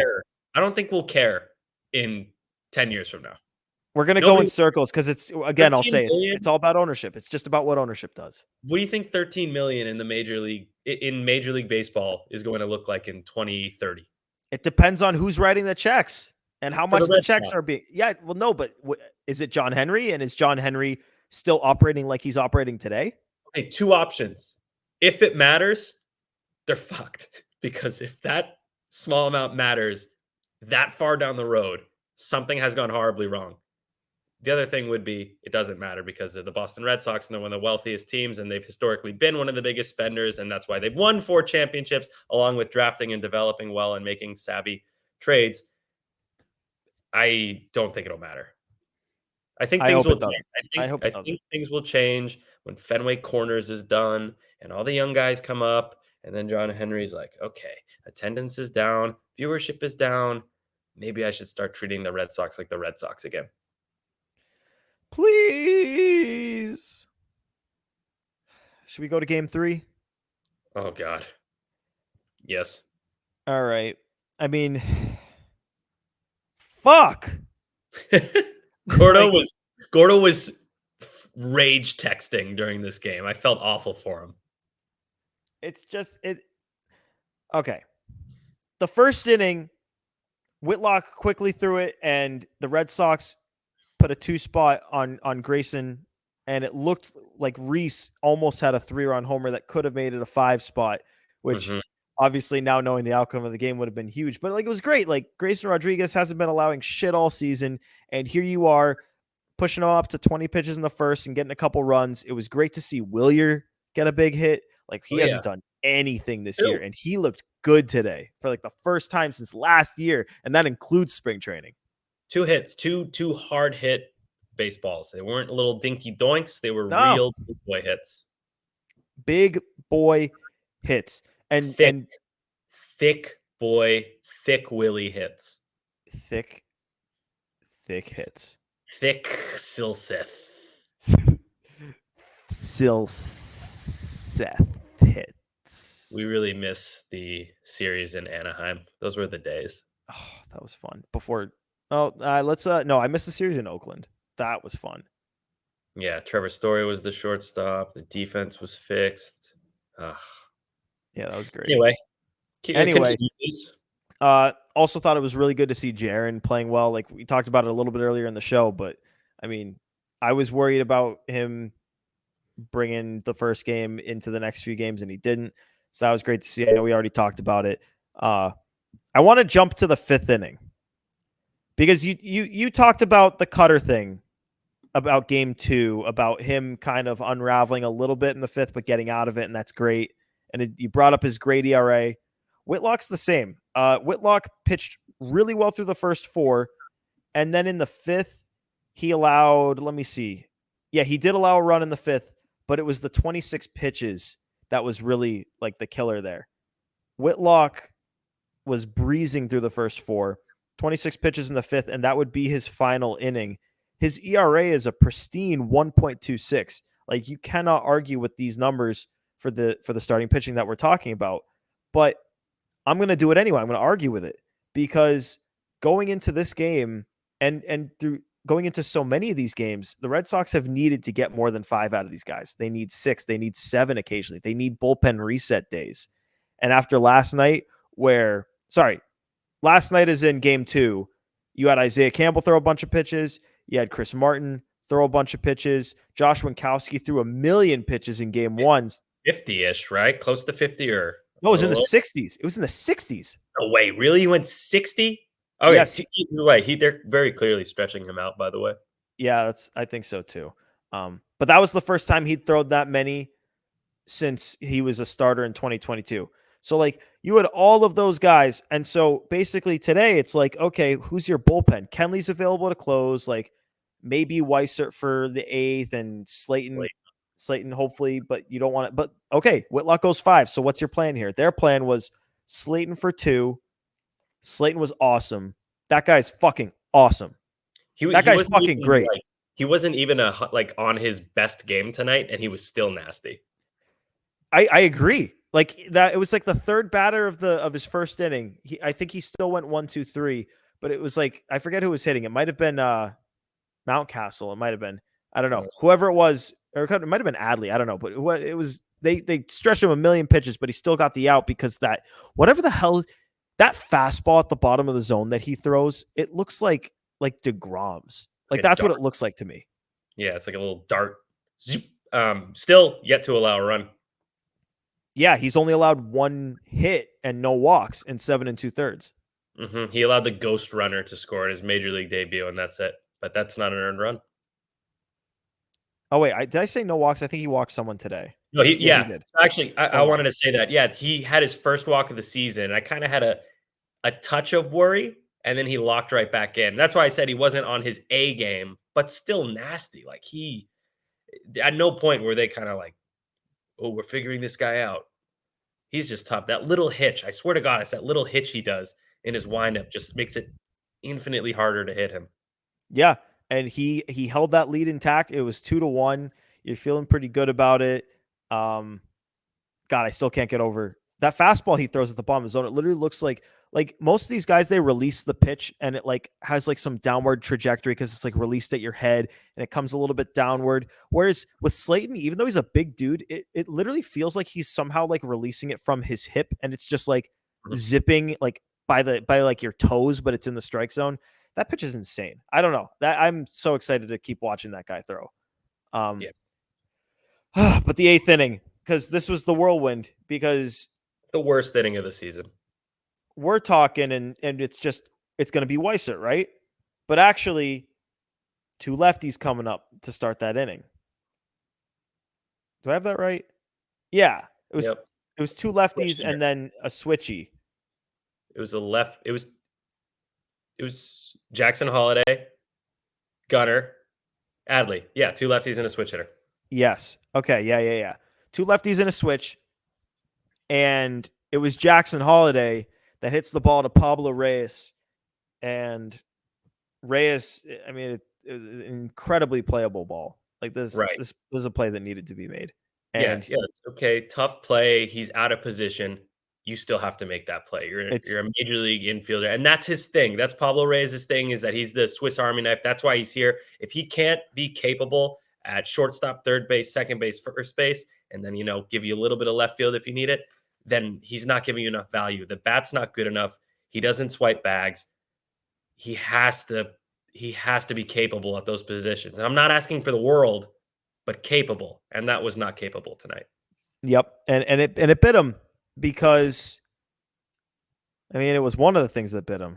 I don't think we'll care in 10 years from now. We're going to go in circles because it's, again, I'll say it's all about ownership. It's just about what ownership does. What do you think 13 million in Major League Baseball is going to look like in 2030? It depends on who's writing the checks and how much the checks are being. Yeah, well, no, but is it John Henry? And is John Henry still operating like he's operating today? Okay, two options. If it matters, they're fucked. Because if that small amount matters that far down the road, something has gone horribly wrong. The other thing would be it doesn't matter because they're the Boston Red Sox and they're one of the wealthiest teams and they've historically been one of the biggest spenders, and that's why they've won 4 championships along with drafting and developing well and making savvy trades. I don't think it'll matter. I think things will change. I think things will change when Fenway Corners is done and all the young guys come up, and then John Henry's like, okay, attendance is down, viewership is down. Maybe I should start treating the Red Sox like the Red Sox again. Please. Should we go to game 3? Oh, God. Yes. All right. I mean, fuck. Gordo was rage texting during this game. I felt awful for him. It's just it. Okay. The first inning, Whitlock quickly threw it, and the Red Sox put a 2 spot on Grayson, and it looked like Reese almost had a 3-run homer that could have made it a 5 spot, which obviously now knowing the outcome of the game would have been huge, but like it was great. Like Grayson Rodriguez hasn't been allowing shit all season, and here you are pushing him up to 20 pitches in the first and getting a couple runs. It was great to see Willier get a big hit. Like he hasn't done anything this year, and he looked good today for like the first time since last year, and that includes spring training. 2 hits, two hard hit baseballs. They weren't little dinky doinks. They were real big boy hits. Big boy hits. And thick boy, thick Willie hits. Thick hits. Thick Silseth. Silseth hits. We really miss the series in Anaheim. Those were the days. Oh, that was fun. I missed the series in Oakland. That was fun. Yeah, Trevor Story was the shortstop. The defense was fixed. Yeah, that was great. Anyway, also thought it was really good to see Jaron playing well. Like we talked about it a little bit earlier in the show, but I mean, I was worried about him bringing the first game into the next few games, and he didn't. So that was great to see. I know we already talked about it. I want to jump to the 5th inning because you talked about the Cutter thing about game 2, about him kind of unraveling a little bit in the 5th, but getting out of it, and that's great. And you brought up his great ERA. Whitlock's the same. Whitlock pitched really well through the first 4, and then in the 5th, he allowed, let me see. Yeah, he did allow a run in the 5th, but it was the 26 pitches that was really like the killer there. Whitlock was breezing through the first 4, 26 pitches in the 5th, and that would be his final inning. His ERA is a pristine 1.26. Like you cannot argue with these numbers for the starting pitching that we're talking about. But I'm going to do it anyway. I'm going to argue with it because going into this game and through going into so many of these games, the Red Sox have needed to get more than 5 out of these guys. They need 6. They need 7 occasionally. They need bullpen reset days. And after last night last night is in game 2, you had Isaiah Campbell throw a bunch of pitches. You had Chris Martin throw a bunch of pitches. Josh Winkowski threw 1 million pitches in game 1. 50-ish, right? Close to 50 or... No, it was in the 60s. It was in the 60s. No way. Really? You went 60? Oh, yes. They're very clearly stretching him out, by the way. Yeah, I think so too. But that was the first time he'd thrown that many since he was a starter in 2022. So like you had all of those guys. And so basically today it's like, okay, who's your bullpen? Kenley's available to close. Like maybe Weissert for the 8th and Slayton hopefully, but you don't want it. But okay, Whitlock goes 5. So what's your plan here? Their plan was Slayton for 2. Slayton was awesome. That guy's fucking awesome. That guy's fucking great. He wasn't even on his best game tonight, and he was still nasty. I agree. Like that, it was like the 3rd batter of his first inning. I think he still went 1, 2, 3, but it was like I forget who was hitting. It might have been Mountcastle. It might have been, I don't know, whoever it was, or it might have been Adley. I don't know, but it was they stretched him 1 million pitches, but he still got the out because that whatever the hell that fastball at the bottom of the zone that he throws, it looks like DeGrom's. Like that's what it looks like to me. Yeah, it's like a little dart. Still yet to allow a run. Yeah, he's only allowed 1 hit and no walks in 7 2/3. Mm-hmm. He allowed the ghost runner to score in his major league debut, and that's it. But that's not an earned run. Oh wait, did I say no walks? I think he walked someone today. No, he did. Actually, I wanted to say that. Yeah, he had his first walk of the season. I kind of had a touch of worry, and then he locked right back in. That's why I said he wasn't on his A game, but still nasty. Like at no point were they kind of like, oh, we're figuring this guy out. He's just tough. That little hitch, I swear to God, it's that little hitch he does in his windup just makes it infinitely harder to hit him. Yeah, and he held that lead intact. It was 2-1. You're feeling pretty good about it. God, I still can't get over that fastball he throws at the bottom of the zone. It literally looks like most of these guys, they release the pitch and it like has like some downward trajectory because it's like released at your head and it comes a little bit downward. Whereas with Slayton, even though he's a big dude, it literally feels like he's somehow like releasing it from his hip and it's just like zipping like by like your toes, but it's in the strike zone. That pitch is insane. I don't know. That I'm so excited to keep watching that guy throw. Yeah. But the 8th inning, because this was the whirlwind, because It's the worst inning of the season. We're talking, and it's going to be Weissert, right? But actually, 2 lefties coming up to start that inning. Do I have that right? Yeah, it was. Yep. It was 2 lefties Switch and then a switchy. It was it was Jackson Holiday, Gunner, Adley. Yeah, 2 lefties and a switch hitter. Yes. Okay. Yeah. 2 lefties and a switch, and it was Jackson Holiday that hits the ball to Pablo Reyes, and Reyes. I mean, it was an incredibly playable ball. Like this. Right. This was a play that needed to be made. Yeah, And okay, tough play. He's out of position. You still have to make that play. You're it's a major league infielder, and that's his thing. That's Pablo Reyes' thing, is that he's the Swiss Army knife. That's why he's here. If he can't be capable at shortstop, third base, second base, first base, and then give you a little bit of left field if you need it, then he's not giving you enough value. The bat's not good enough. He doesn't swipe bags. He has to be capable at those positions. And I'm not asking for the world, but capable, and that was not capable tonight. Yep, and it bit him because, I mean, it was one of the things that bit him.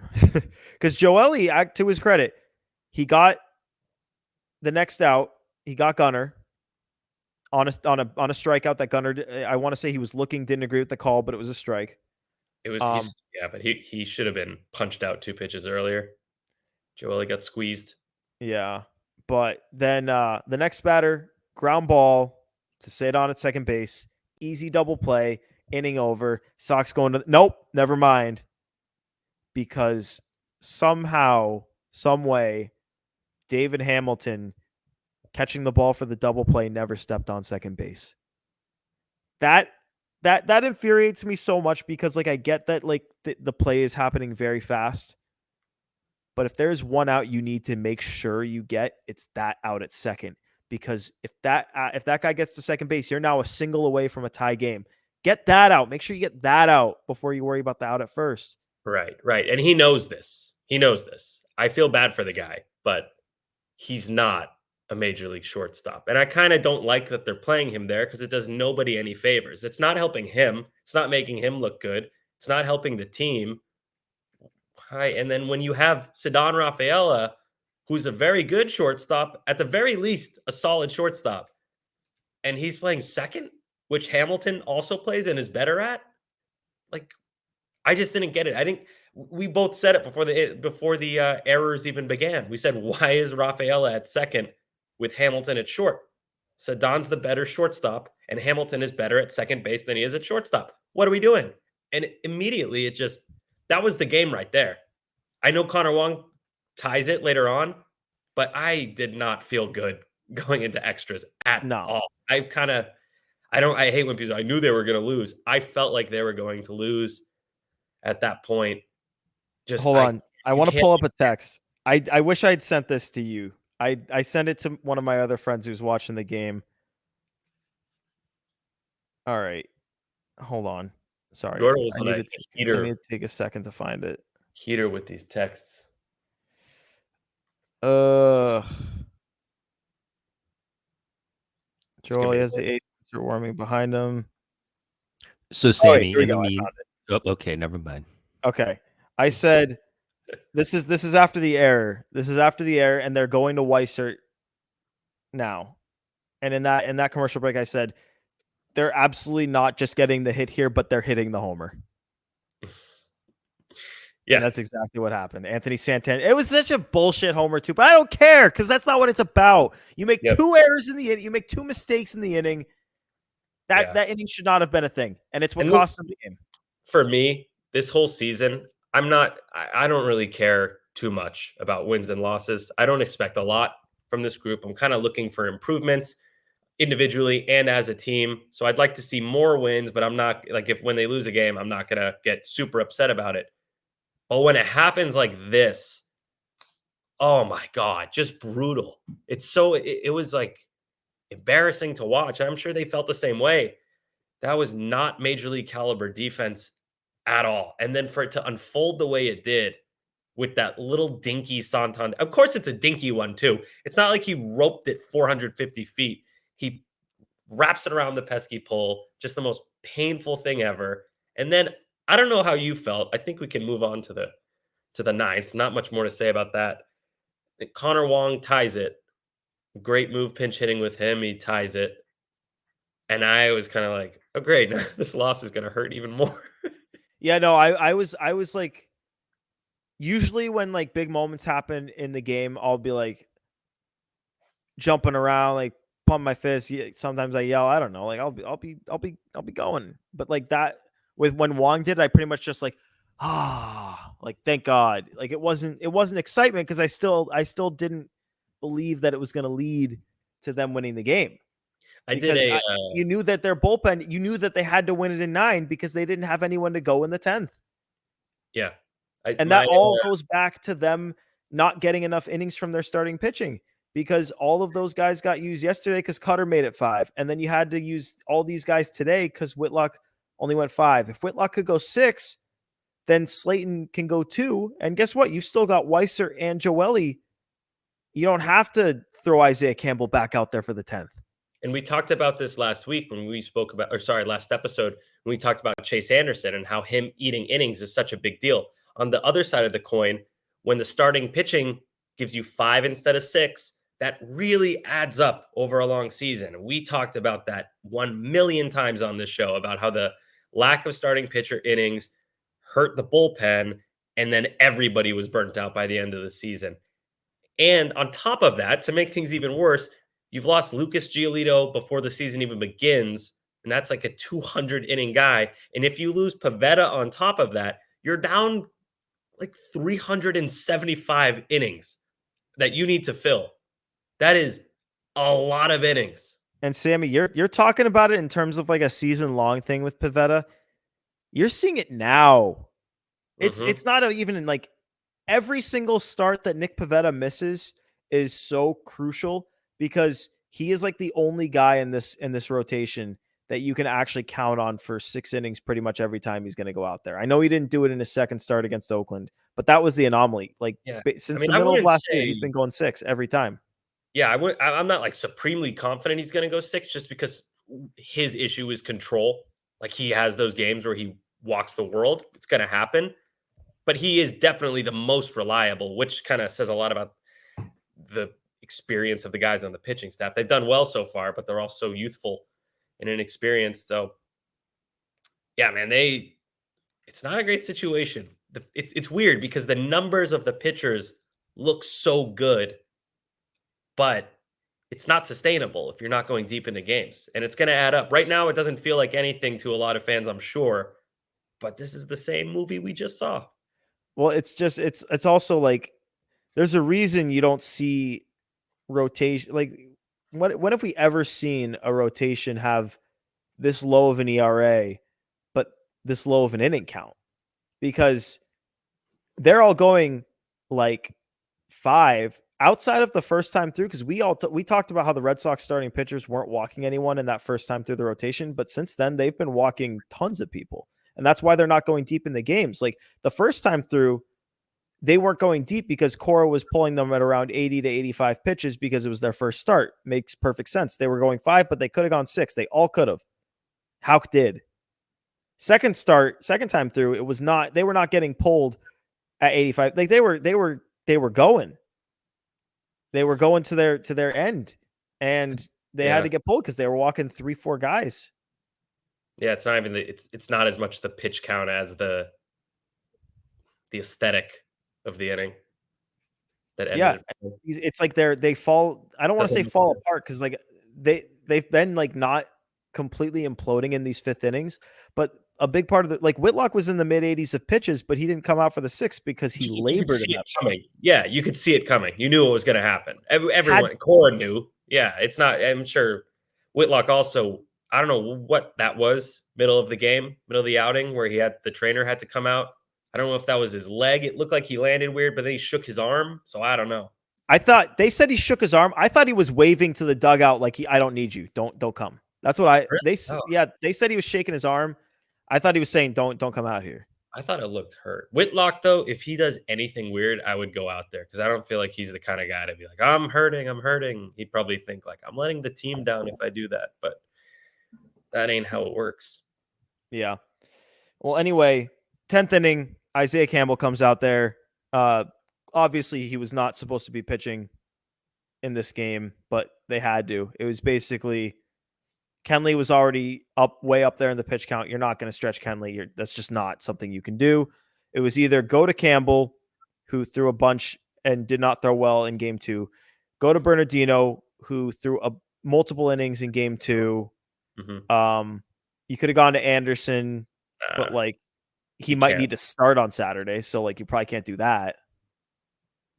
Because Joely, to his credit, he got the next out. He got Gunner on a strikeout that Gunner. I want to say he was looking, didn't agree with the call, but it was a strike. It was but he should have been punched out 2 pitches earlier. Joely got squeezed. Yeah, but then the next batter, ground ball to sit on at second base, easy double play, inning over. Sox going to nope, never mind. Because somehow, some way, David Hamilton catching the ball for the double play never stepped on second base. That infuriates me so much because I get that the play is happening very fast. But if there's one out you need to make sure you get, it's that out at second. Because if that guy gets to second base, you're now a single away from a tie game. Get that out. Make sure you get that out before you worry about the out at first. Right. And he knows this. I feel bad for the guy, but he's not a major league shortstop. And I kind of don't like that they're playing him there because it does nobody any favors. It's not helping him. It's not making him look good. It's not helping the team. And then when you have Ceddanne Rafaela, who's a very good shortstop, at the very least, a solid shortstop, and he's playing second, which Hamilton also plays and is better at, I just didn't get it. We both said it before the errors even began. We said, why is Rafaela at second with Hamilton at short? Ceddanne's the better shortstop, and Hamilton is better at second base than he is at shortstop. What are we doing? And immediately that was the game right there. I know Connor Wong ties it later on, but I did not feel good going into extras at all. I hate when people, I knew they were going to lose. I felt like they were going to lose at that point. Hold on. I want to pull up a text. I wish I'd sent this to you. I sent it to one of my other friends who's watching the game. All right. Hold on. Sorry. I need to take a second to find it. Heater with these texts. Joel has the 8 are warming behind him. So Sammy, okay, never mind. Okay. I said this is after the error. This is after the error, and they're going to Weissert now. And in that commercial break, I said they're absolutely not just getting the hit here, but they're hitting the homer. Yeah, and that's exactly what happened. Anthony Santana. It was such a bullshit homer too, but I don't care because that's not what it's about. You make 2 errors in the inning. You make 2 mistakes in the inning. That inning should not have been a thing, and it's what cost them the game. For me, this whole season, I don't really care too much about wins and losses. I don't expect a lot from this group. I'm kind of looking for improvements individually and as a team. So I'd like to see more wins, but I'm not when they lose a game, I'm not going to get super upset about it. But when it happens like this, oh my God, just brutal. It was embarrassing to watch. I'm sure they felt the same way. That was not major league caliber defense at all. And then for it to unfold the way it did with that little dinky Santander. Of course, it's a dinky one too. It's not like he roped it 450 feet. He wraps it around the pesky pole. Just the most painful thing ever. And then I don't know how you felt. I think we can move on to the ninth. Not much more to say about that. Connor Wong ties it. Great move pinch hitting with him. He ties it. And I was kind of like, oh great, this loss is gonna hurt even more. Yeah, no, I was like, usually when like big moments happen in the game, I'll be like jumping around, like pump my fist. Sometimes I yell. I don't know. Like I'll be going. But like that with when Wong did, I pretty much just like like thank God. Like it wasn't excitement because I still didn't believe that it was going to lead to them winning the game I did because a you knew that their bullpen, you knew that they had to win it in 9 because they didn't have anyone to go in the 10th. yeah. And that all goes back to them not getting enough innings from their starting pitching because all of those guys got used yesterday because Cutter made it 5. And then you had to use all these guys today because Whitlock only went 5. If Whitlock could go 6, then Slayton can go 2. And guess what? You've still got Weiser and Joely. You don't have to throw Isaiah Campbell back out there for the 10th. And we talked about this last week when we spoke about, last episode, when we talked about Chase Anderson and how him eating innings is such a big deal. On the other side of the coin, when the starting pitching gives you 5 instead of 6, that really adds up over a long season. We talked about that 1,000,000 times on this show about how the lack of starting pitcher innings hurt the bullpen, and then everybody was burnt out by the end of the season. And on top of that, to make things even worse, you've lost Lucas Giolito before the season even begins, and that's like a 200 inning guy. And if you lose Pivetta on top of that, you're down like 375 innings that you need to fill. That is a lot of innings. And Sammy, you're talking about it in terms of like a season long thing with Pivetta. You're seeing it now. It's not even in like every single start that Nick Pivetta misses is so crucial because he is like the only guy in this rotation that you can actually count on for 6 innings pretty much every time he's going to go out there. I know he didn't do it in his second start against Oakland, but that was the anomaly. Like since the middle of last year, he's been going 6 every time. Yeah, I'm not like supremely confident he's going to go 6 just because his issue is control. Like he has those games where he walks the world. It's going to happen. But he is definitely the most reliable, which kind of says a lot about the experience of the guys on the pitching staff. They've done well so far, but they're all so youthful and inexperienced. So, yeah, man, it's not a great situation. It's weird because the numbers of the pitchers look so good, but it's not sustainable if you're not going deep into games. And it's going to add up. Right now, it doesn't feel like anything to a lot of fans, I'm sure. But this is the same movie we just saw. Well, it's just it's also like there's a reason you don't see rotation. Like when have we ever seen a rotation have this low of an ERA, but this low of an inning count? Because they're all going like 5 outside of the first time through. Because we talked about how the Red Sox starting pitchers weren't walking anyone in that first time through the rotation, but since then they've been walking tons of people. And that's why they're not going deep in the games. Like the first time through, they weren't going deep because Cora was pulling them at around 80 to 85 pitches because it was their first start. Makes perfect sense. They were going 5, but they could have gone 6. They all could have. Houck did. Second time through, it was not. They were not getting pulled at 85. Like they were going. They were going to their end, and they had to get pulled because they were walking 3-4 guys. Yeah, it's not even it's not as much the pitch count as the aesthetic of the inning. It's like they fall. I don't want to say fall apart because like they've been like not completely imploding in these 5th innings, but a big part of the like Whitlock was in the mid 80s of pitches, but he didn't come out for the 6th because he labored in that coming. Yeah, you could see it coming. You knew it was going to happen. Everyone, Cora knew. Yeah, it's not. I'm sure Whitlock also. I don't know what that was, middle of the outing, where the trainer had to come out. I don't know if that was his leg. It looked like he landed weird, but then he shook his arm. So I don't know. I thought they said he shook his arm. I thought he was waving to the dugout like I don't need you. Don't come. That's what they said he was shaking his arm. I thought he was saying don't come out here. I thought it looked hurt. Whitlock, though, if he does anything weird, I would go out there because I don't feel like he's the kind of guy to be like, I'm hurting. He'd probably think like, I'm letting the team down if I do that. But that ain't how it works. Yeah. Well, anyway, 10th inning, Isaiah Campbell comes out there. Obviously, he was not supposed to be pitching in this game, but they had to. It was basically Kenley was already way up there in the pitch count. You're not going to stretch Kenley. That's just not something you can do. It was either go to Campbell, who threw a bunch and did not throw well in game 2, go to Bernardino, who threw multiple innings in game 2. Mm-hmm. You could have gone to Anderson, but like he might need to start on Saturday, so like you probably can't do that.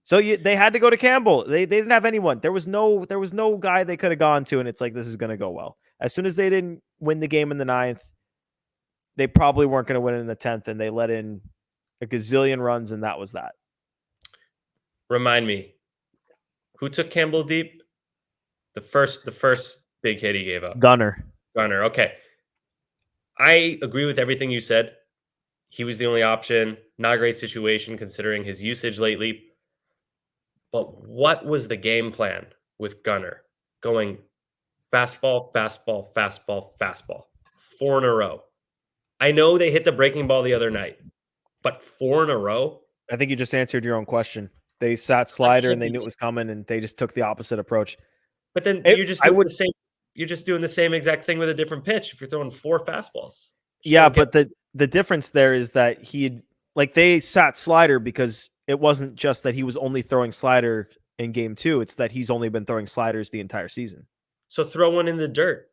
So they had to go to Campbell. They didn't have anyone. There was no guy they could have gone to, and it's like this is going to go well. As soon as they didn't win the game in the 9th, they probably weren't going to win it in the 10th, and they let in a gazillion runs, and that was that. Remind me, who took Campbell deep? The first big hit he gave up. Gunner. Okay. I agree with everything you said. He was the only option. Not a great situation considering his usage lately. But what was the game plan with Gunner? Going fastball, fastball, fastball, fastball. 4 in a row. I know they hit the breaking ball the other night, but 4 in a row? I think you just answered your own question. They sat slider and they knew it was coming, and they just took the opposite approach. But then you're just doing the same exact thing with a different pitch if you're throwing 4 fastballs. Yeah, but the difference there is that they sat slider because it wasn't just that he was only throwing slider in game 2. It's that he's only been throwing sliders the entire season. So throw one in the dirt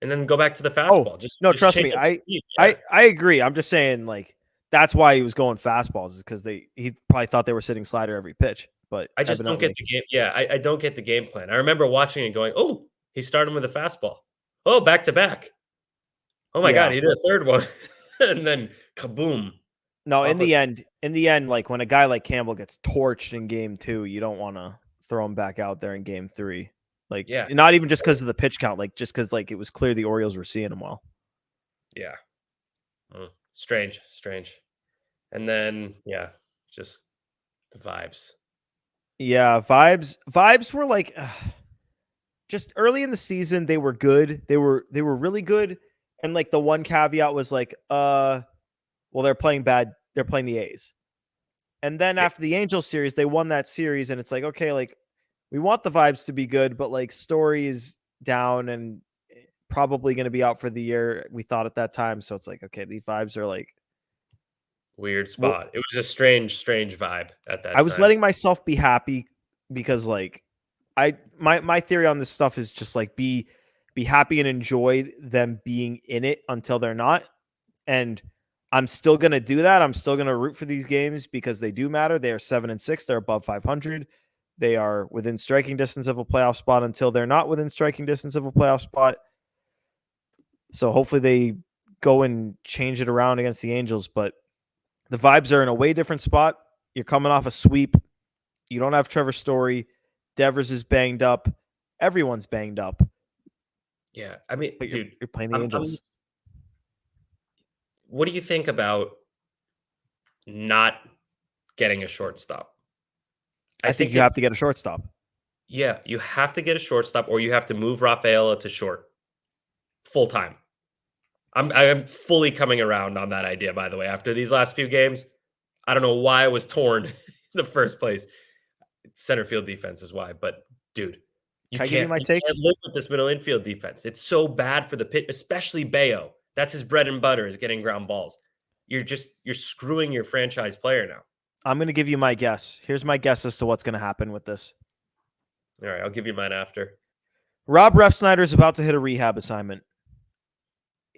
and then go back to the fastball. Trust me. I agree. I'm just saying, like, that's why he was going fastballs, is because he probably thought they were sitting slider every pitch. But I just don't get the game. Yeah, I don't get the game plan. I remember watching it going, oh, he started with a fastball. Oh, back to back. Oh my God, he did a third one. And then kaboom. No, in the end, like when a guy like Campbell gets torched in game 2, you don't want to throw him back out there in game 3. Like, not even just because of the pitch count, like just because like it was clear the Orioles were seeing him well. Yeah. Strange. And then, just the vibes. Yeah, vibes were like just early in the season they were good. They were really good, and like the one caveat was like well, they're playing bad. They're playing the A's. And then after the Angels series, they won that series, and it's like, okay, like we want the vibes to be good, but like Story is down and probably going to be out for the year. We thought at that time, so it's like, okay, the vibes are like weird spot. It was a strange vibe at that time. I was letting myself be happy because like my theory on this stuff is just like be happy and enjoy them being in it until they're not. And I'm still going to do that. I'm still going to root for these games because they do matter. They are 7-6. They're above 500. They are within striking distance of a playoff spot until they're not within striking distance of a playoff spot. So hopefully they go and change it around against the Angels, but the vibes are in a way different spot. You're coming off a sweep. You don't have Trevor Story. Devers is banged up. Everyone's banged up. Yeah, I mean, but dude, you're playing the Angels. What do you think about not getting a shortstop? I think you have to get a shortstop. Yeah, you have to get a shortstop, or you have to move Rafaela to short full time. I'm fully coming around on that idea, by the way. After these last few games, I don't know why I was torn in the first place. Center field defense is why, but dude, you can't live with this middle infield defense. It's so bad for the pit, especially Bayo. That's his bread and butter, is getting ground balls. You're screwing your franchise player now. I'm going to give you my guess. Here's my guess as to what's going to happen with this. All right, I'll give you mine after. Rob Refsnyder is about to hit a rehab assignment.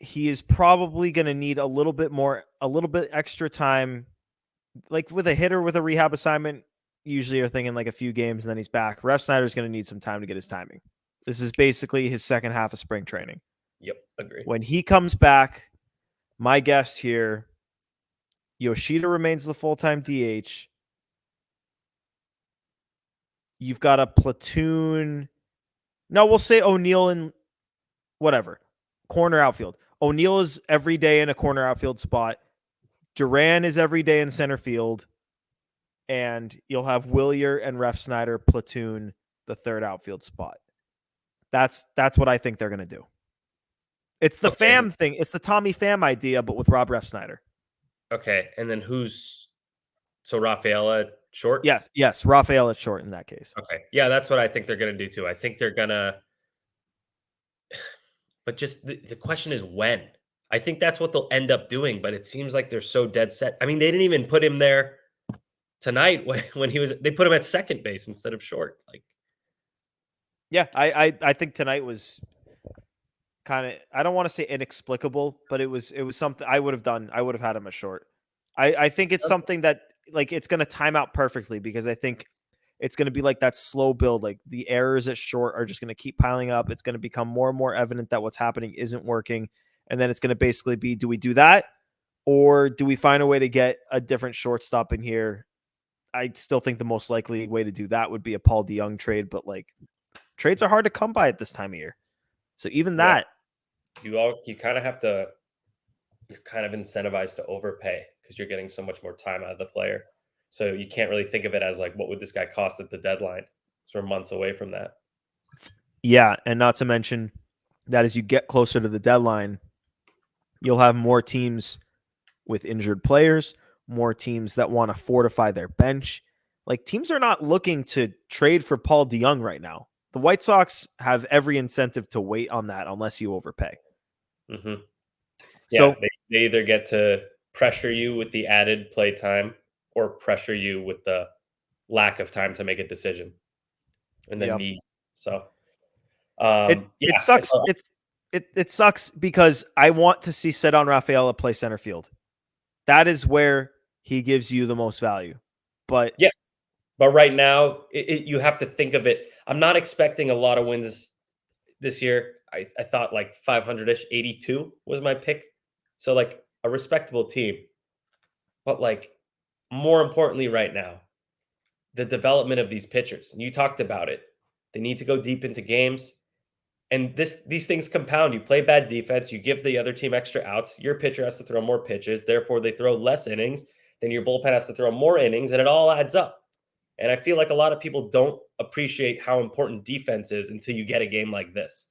He is probably going to need a little bit extra time. Like with a hitter with a rehab assignment, usually you're thinking like a few games and then he's back. Refsnyder is going to need some time to get his timing. This is basically his second half of spring training. Yep, agree. When he comes back, my guess here, Yoshida remains the full-time DH. You've got a platoon. No, we'll say O'Neill and whatever. Corner outfield. O'Neill is every day in a corner outfield spot. Duran is every day in center field. And you'll have Willier and Refsnyder platoon the third outfield spot. That's what I think they're going to do. It's the Okay. Pham thing. It's the Tommy Pham idea, but with Rob Refsnyder. Okay, and then so Rafael at short? Yes, Rafael at short in that case. Okay. Yeah, that's what I think they're gonna do too. I think they're gonna but just the question is when. I think that's what they'll end up doing, but it seems like they're so dead set. I mean, they didn't even put him there tonight when they put him at second base instead of short. Like, Yeah, I think tonight was kind of, I don't want to say inexplicable, but it was something I would have done. I would have had him a short. I think it's something that like it's going to time out perfectly because I think it's going to be like that slow build. Like the errors at short are just going to keep piling up. It's going to become more and more evident that what's happening isn't working. And then it's going to basically be, do we do that? Or do we find a way to get a different shortstop in here? I still think the most likely way to do that would be a Paul DeYoung trade, but like trades are hard to come by at this time of year. So even that, you kind of have to, you're kind of incentivized to overpay because you're getting so much more time out of the player. So you can't really think of it as like, what would this guy cost at the deadline? So we're months away from that. yeah, and not to mention that as you get closer to the deadline, you'll have more teams with injured players, more teams that want to fortify their bench. Like teams are not looking to trade for Paul DeYoung right now. The White Sox have every incentive to wait on that unless you overpay. Mm-hmm. Yeah, So they either get to pressure you with the added play time or pressure you with the lack of time to make a decision, and then need. So it sucks. It sucks because I want to see Cedon Rafaela play center field. That is where he gives you the most value. But yeah, but right now you have to think of it. I'm not expecting a lot of wins this year. I thought like 500-ish, 82 was my pick. So like a respectable team. But like more importantly right now, the development of these pitchers. And you talked about it. They need to go deep into games. And these things compound. You play bad defense, you give the other team extra outs. Your pitcher has to throw more pitches. Therefore, they throw less innings. Then your bullpen has to throw more innings, and it all adds up. And I feel like a lot of people don't appreciate how important defense is until you get a game like this.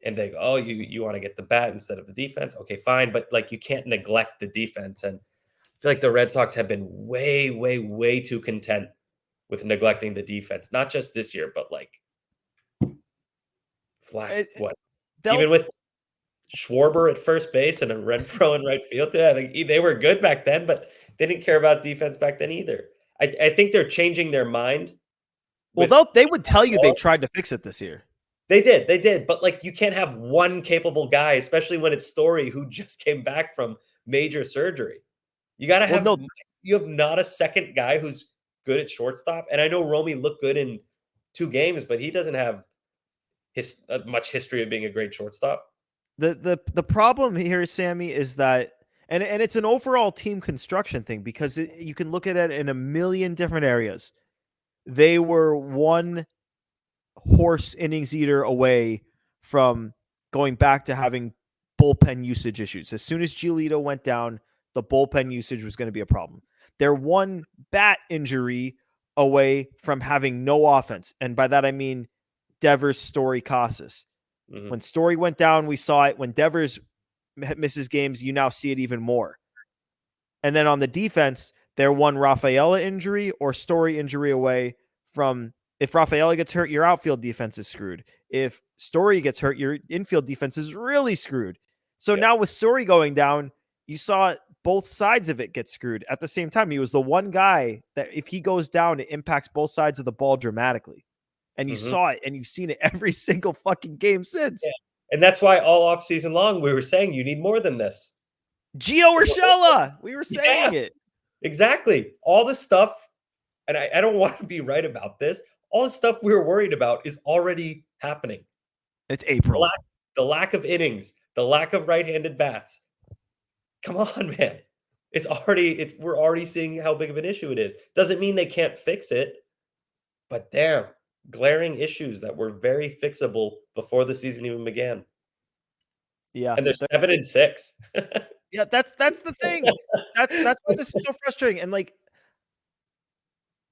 And they go, oh, you want to get the bat instead of the defense? Okay, fine. But like you can't neglect the defense. And I feel like the Red Sox have been way, way, way too content with neglecting the defense. Not just this year, but like even with Schwarber at first base and a Renfroe in right field. Yeah, they were good back then, but they didn't care about defense back then either. I think they're changing their mind. Well, they would tell you they tried to fix it this year. They did. But like, you can't have one capable guy, especially when it's Story who just came back from major surgery. You got to have, you have not a second guy who's good at shortstop. And I know Romy looked good in 2 games, but he doesn't have much history of being a great shortstop. The problem here, Sammy, is that, and it's an overall team construction thing because you can look at it in a million different areas. They were one horse innings eater away from going back to having bullpen usage issues. As soon as Giolito went down, the bullpen usage was going to be a problem. They're one bat injury away from having no offense. And by that, I mean Devers, Story, Casas. Mm-hmm. When Story went down, we saw it. When Devers misses games, you now see it even more. And then on the defense, they're one Rafaela injury or Story injury away from, if Rafaela gets hurt, your outfield defense is screwed. If Story gets hurt, your infield defense is really screwed. So now with Story going down, you saw both sides of it get screwed at the same time. He was the one guy that if he goes down, it impacts both sides of the ball dramatically. And you saw it, and you've seen it every single fucking game since. Yeah. And that's why all offseason long, we were saying you need more than this. Gio Urshela, we were saying it. Exactly. All the stuff, and I don't want to be right about this, all the stuff we were worried about is already happening. It's April. The lack of innings, the lack of right-handed bats. Come on, man. We're already seeing how big of an issue it is. Doesn't mean they can't fix it, but damn, glaring issues that were very fixable before the season even began. Yeah. And they're 7-6. Yeah, that's the thing. That's why this is so frustrating. And like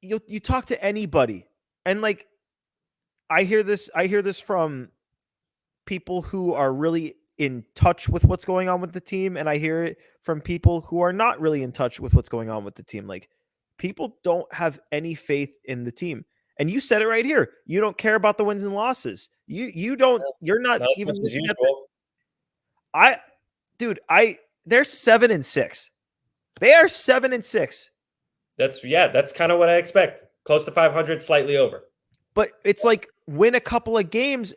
you talk to anybody, and like I hear this from people who are really in touch with what's going on with the team, and I hear it from people who are not really in touch with what's going on with the team. Like, people don't have any faith in the team. And you said it right here. You don't care about the wins and losses. You're not Not as even much as looking at this. usual. They're 7-6. They are 7-6. That's kind of what I expect. Close to 500, slightly over. But it's like win a couple of games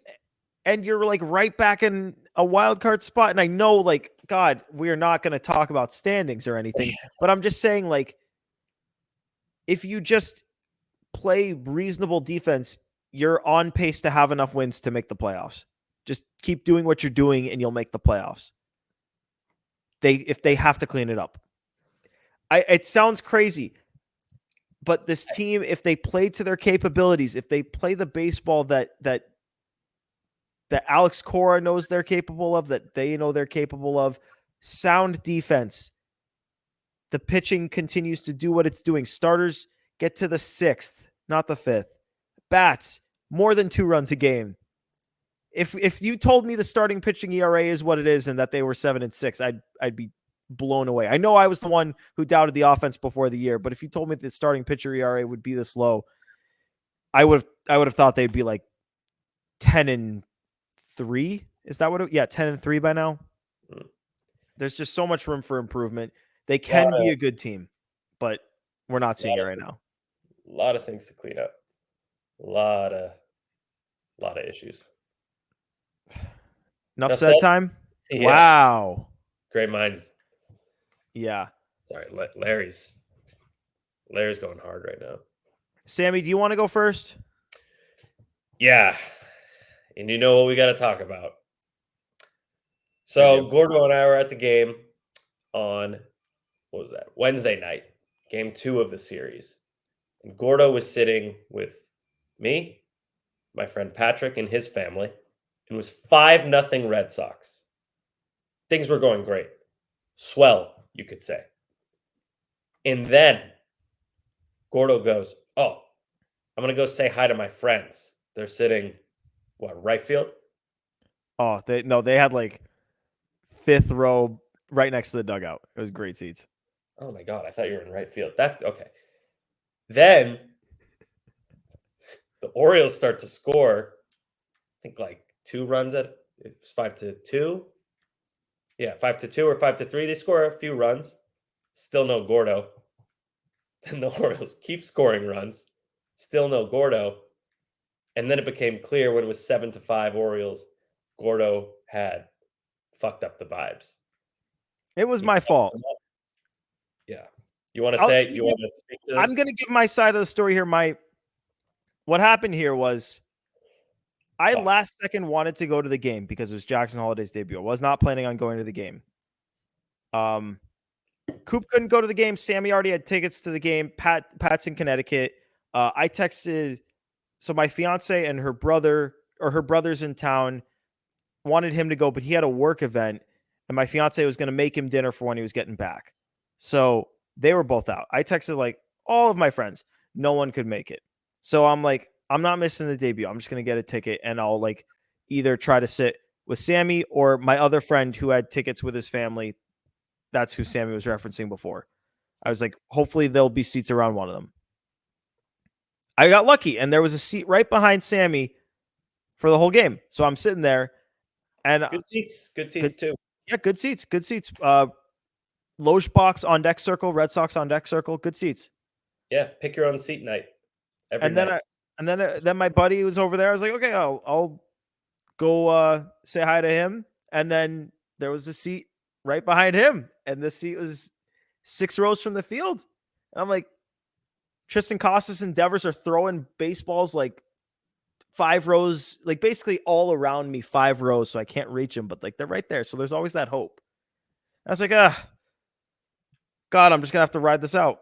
and you're like right back in a wild card spot. And I know, like, God, we're not going to talk about standings or anything, but I'm just saying, like, if you just play reasonable defense, you're on pace to have enough wins to make the playoffs. Just keep doing what you're doing and you'll make the playoffs. If they have to clean it up. It sounds crazy, but this team, if they play to their capabilities, if they play the baseball that Alex Cora knows they're capable of, that they know they're capable of, sound defense, the pitching continues to do what it's doing. Starters get to the 6th, not the 5th. Bats, more than 2 runs a game. If you told me the starting pitching ERA is what it is and that they were 7-6, I'd be blown away. I know I was the one who doubted the offense before the year, but if you told me the starting pitcher ERA would be this low, I would have thought they'd be like 10-3. Is that what it? Yeah, 10-3 by now. There's just so much room for improvement. They can be a good team, but we're not seeing it right now. A lot of things to clean up. A lot of issues. Enough said time? Yeah. Wow. Great minds. Yeah. Sorry, Larry's going hard right now. Sammy, do you want to go first? Yeah. And you know what we got to talk about. So Gordo and I were at the game on, what was that? Wednesday night, game 2 of the series. And Gordo was sitting with me, my friend Patrick, and his family. It was 5-0 Red Sox. Things were going great. Swell, you could say. And then Gordo goes, "Oh, I'm going to go say hi to my friends. They're sitting, right field?" Oh, they had like 5th row right next to the dugout. It was great seats. Oh my God, I thought you were in right field. Okay. Then the Orioles start to score, I think like 2 runs it's 5-2. Yeah, 5-2 or 5-3. They score a few runs. Still no Gordo. Then the Orioles keep scoring runs. Still no Gordo. And then it became clear when it was 7-5 Orioles, Gordo had fucked up the vibes. It was my fault. Yeah. You want to say? You want to speak to this? I'm going to give my side of the story here. What happened here was I last second wanted to go to the game because it was Jackson Holiday's debut. I was not planning on going to the game. Coop couldn't go to the game. Sammy already had tickets to the game. Pat's in Connecticut. I texted. So my fiance and her brother's in town, wanted him to go, but he had a work event, and my fiance was going to make him dinner for when he was getting back. So they were both out. I texted like all of my friends. No one could make it. So I'm like, I'm not missing the debut. I'm just going to get a ticket, and I'll like either try to sit with Sammy or my other friend who had tickets with his family. That's who Sammy was referencing before. I was like, hopefully there'll be seats around one of them. I got lucky, and there was a seat right behind Sammy for the whole game. So I'm sitting there, and good seats too. Yeah, good seats. Loge box on deck circle, Red Sox on deck circle, good seats. Yeah, pick your own seat night. Then my buddy was over there. I was like, okay, I'll go say hi to him. And then there was a seat right behind him, and the seat was 6 rows from the field. And I'm like, Tristan Casas and Devers are throwing baseballs like 5 rows, like basically all around me, 5 rows, so I can't reach them, but like they're right there. So there's always that hope. And I was like, God, I'm just gonna have to ride this out.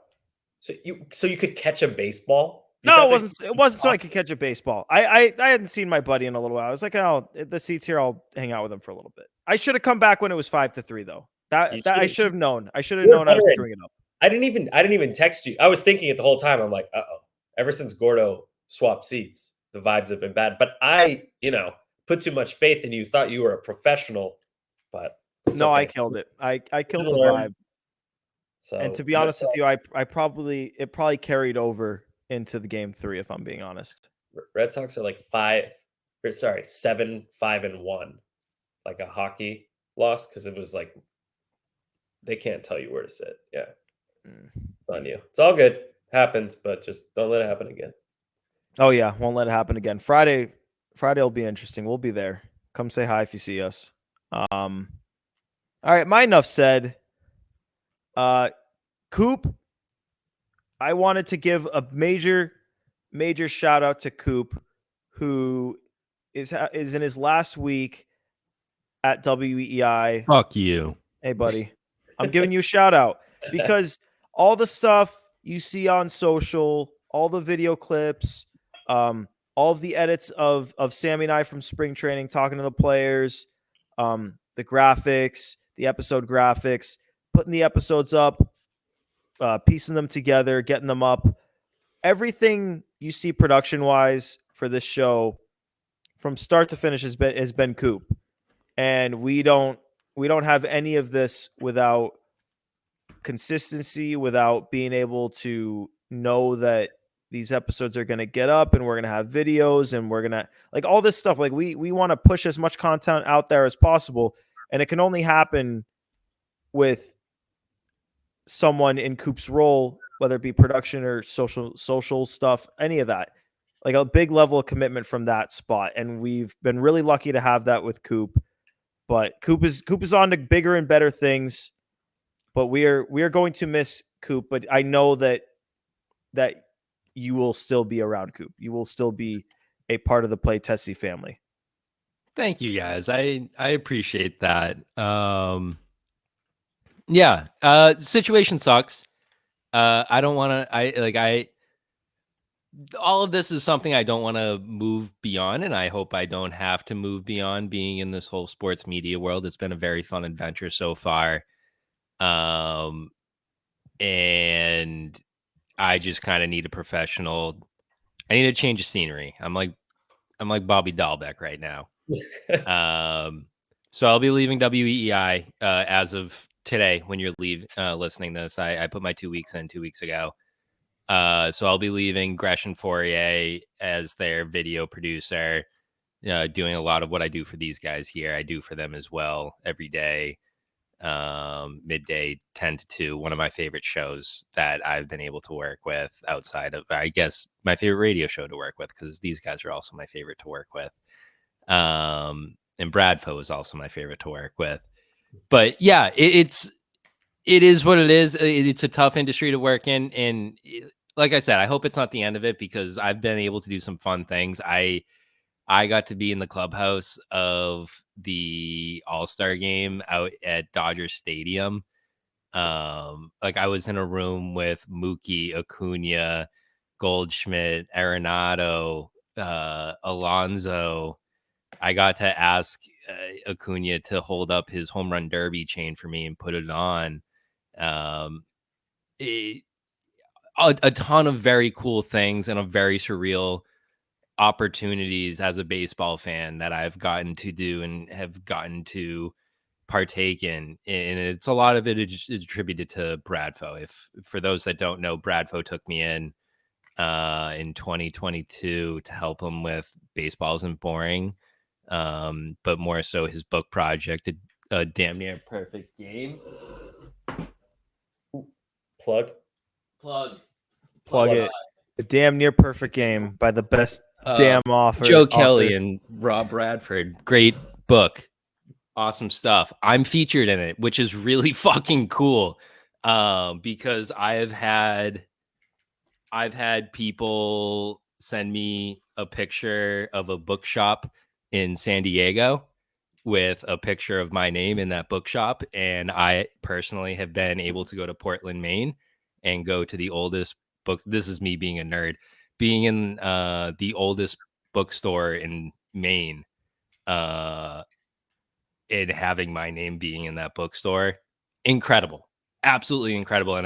So you could catch a baseball? No, it wasn't so I could catch a baseball. I hadn't seen my buddy in a little while. I was like, oh, the seat's here. I'll hang out with him for a little bit. I should have come back when it was 5-3 though. That I should have known. I should have known I was screwing it up. I didn't even text you. I was thinking it the whole time. I'm like, ever since Gordo swapped seats, the vibes have been bad. But I, put too much faith in you, thought you were a professional No, I okay. killed it. I killed the It'll learn. vibe. So And to be honest with you, it probably carried over into the game 3, if I'm being honest. Red Sox are like 7-5-1, like a hockey loss because it was like they can't tell you where to sit. Yeah, it's on you. It's all good. Happens, but just don't let it happen again. Oh yeah, won't let it happen again. Friday will be interesting. We'll be there. Come say hi if you see us. All right, my enough said. Coop, I wanted to give a major shout out to Coop, who is in his last week at WEI. Fuck you. Hey, buddy, I'm giving you a shout out because all the stuff you see on social, all the video clips, all of the edits of Sammy and I from spring training talking to the players, the graphics, the episode graphics, putting the episodes up, piecing them together, getting them up. Everything you see production wise for this show from start to finish has been Coop. And we don't have any of this without consistency, without being able to know that these episodes are going to get up and we're going to have videos and we're going to like all this stuff. Like we want to push as much content out there as possible. And it can only happen with someone in Coop's role, whether it be production or social stuff, any of that, like a big level of commitment from that spot. And we've been really lucky to have that with Coop. But Coop is on to bigger and better things. But we are going to miss Coop. But I know that you will still be around Coop. You will still be a part of the Play Tessie family. Thank you guys. I appreciate that. Yeah. Situation sucks. I don't want to. All of this is something I don't want to move beyond, and I hope I don't have to move beyond being in this whole sports media world. It's been a very fun adventure so far. And I just kind of need a professional. I need a change of scenery. I'm like Bobby Dahlbeck right now. So I'll be leaving WEEI as of today. When you're listening to this, I put my 2 weeks in 2 weeks ago. So I'll be leaving Gresham Fourier as their video producer, doing a lot of what I do for these guys here. I do for them as well every day, midday 10 to 2, one of my favorite shows that I've been able to work with outside of, I guess, my favorite radio show to work with, because these guys are also my favorite to work with. And Bradfo is also my favorite to work with. But yeah, it is what it is. It's a tough industry to work in. And like I said, I hope it's not the end of it, because I've been able to do some fun things. I got to be in the clubhouse of the All-Star game out at Dodger Stadium. Like I was in a room with Mookie, Acuna, Goldschmidt, Arenado, Alonso. I got to ask Acuna to hold up his home run derby chain for me and put it on. A ton of very cool things and a very surreal opportunities as a baseball fan that I've gotten to do and have gotten to partake in. And it's a lot of it is attributed to Bradfo. If for those that don't know, Bradfo took me in 2022 to help him with Baseball Isn't Boring, but more so his book project, a damn near perfect game. Plug it. A damn near perfect game by the best damn author. Joe Kelly and Rob Bradford. Great book. Awesome stuff. I'm featured in it, which is really fucking cool. Because I've had people send me a picture of a bookshop in San Diego with a picture of my name in that bookshop. And I personally have been able to go to Portland, Maine, and go to the oldest book. This is me being a nerd, being in the oldest bookstore in Maine, and having my name being in that bookstore. Incredible. Absolutely incredible. And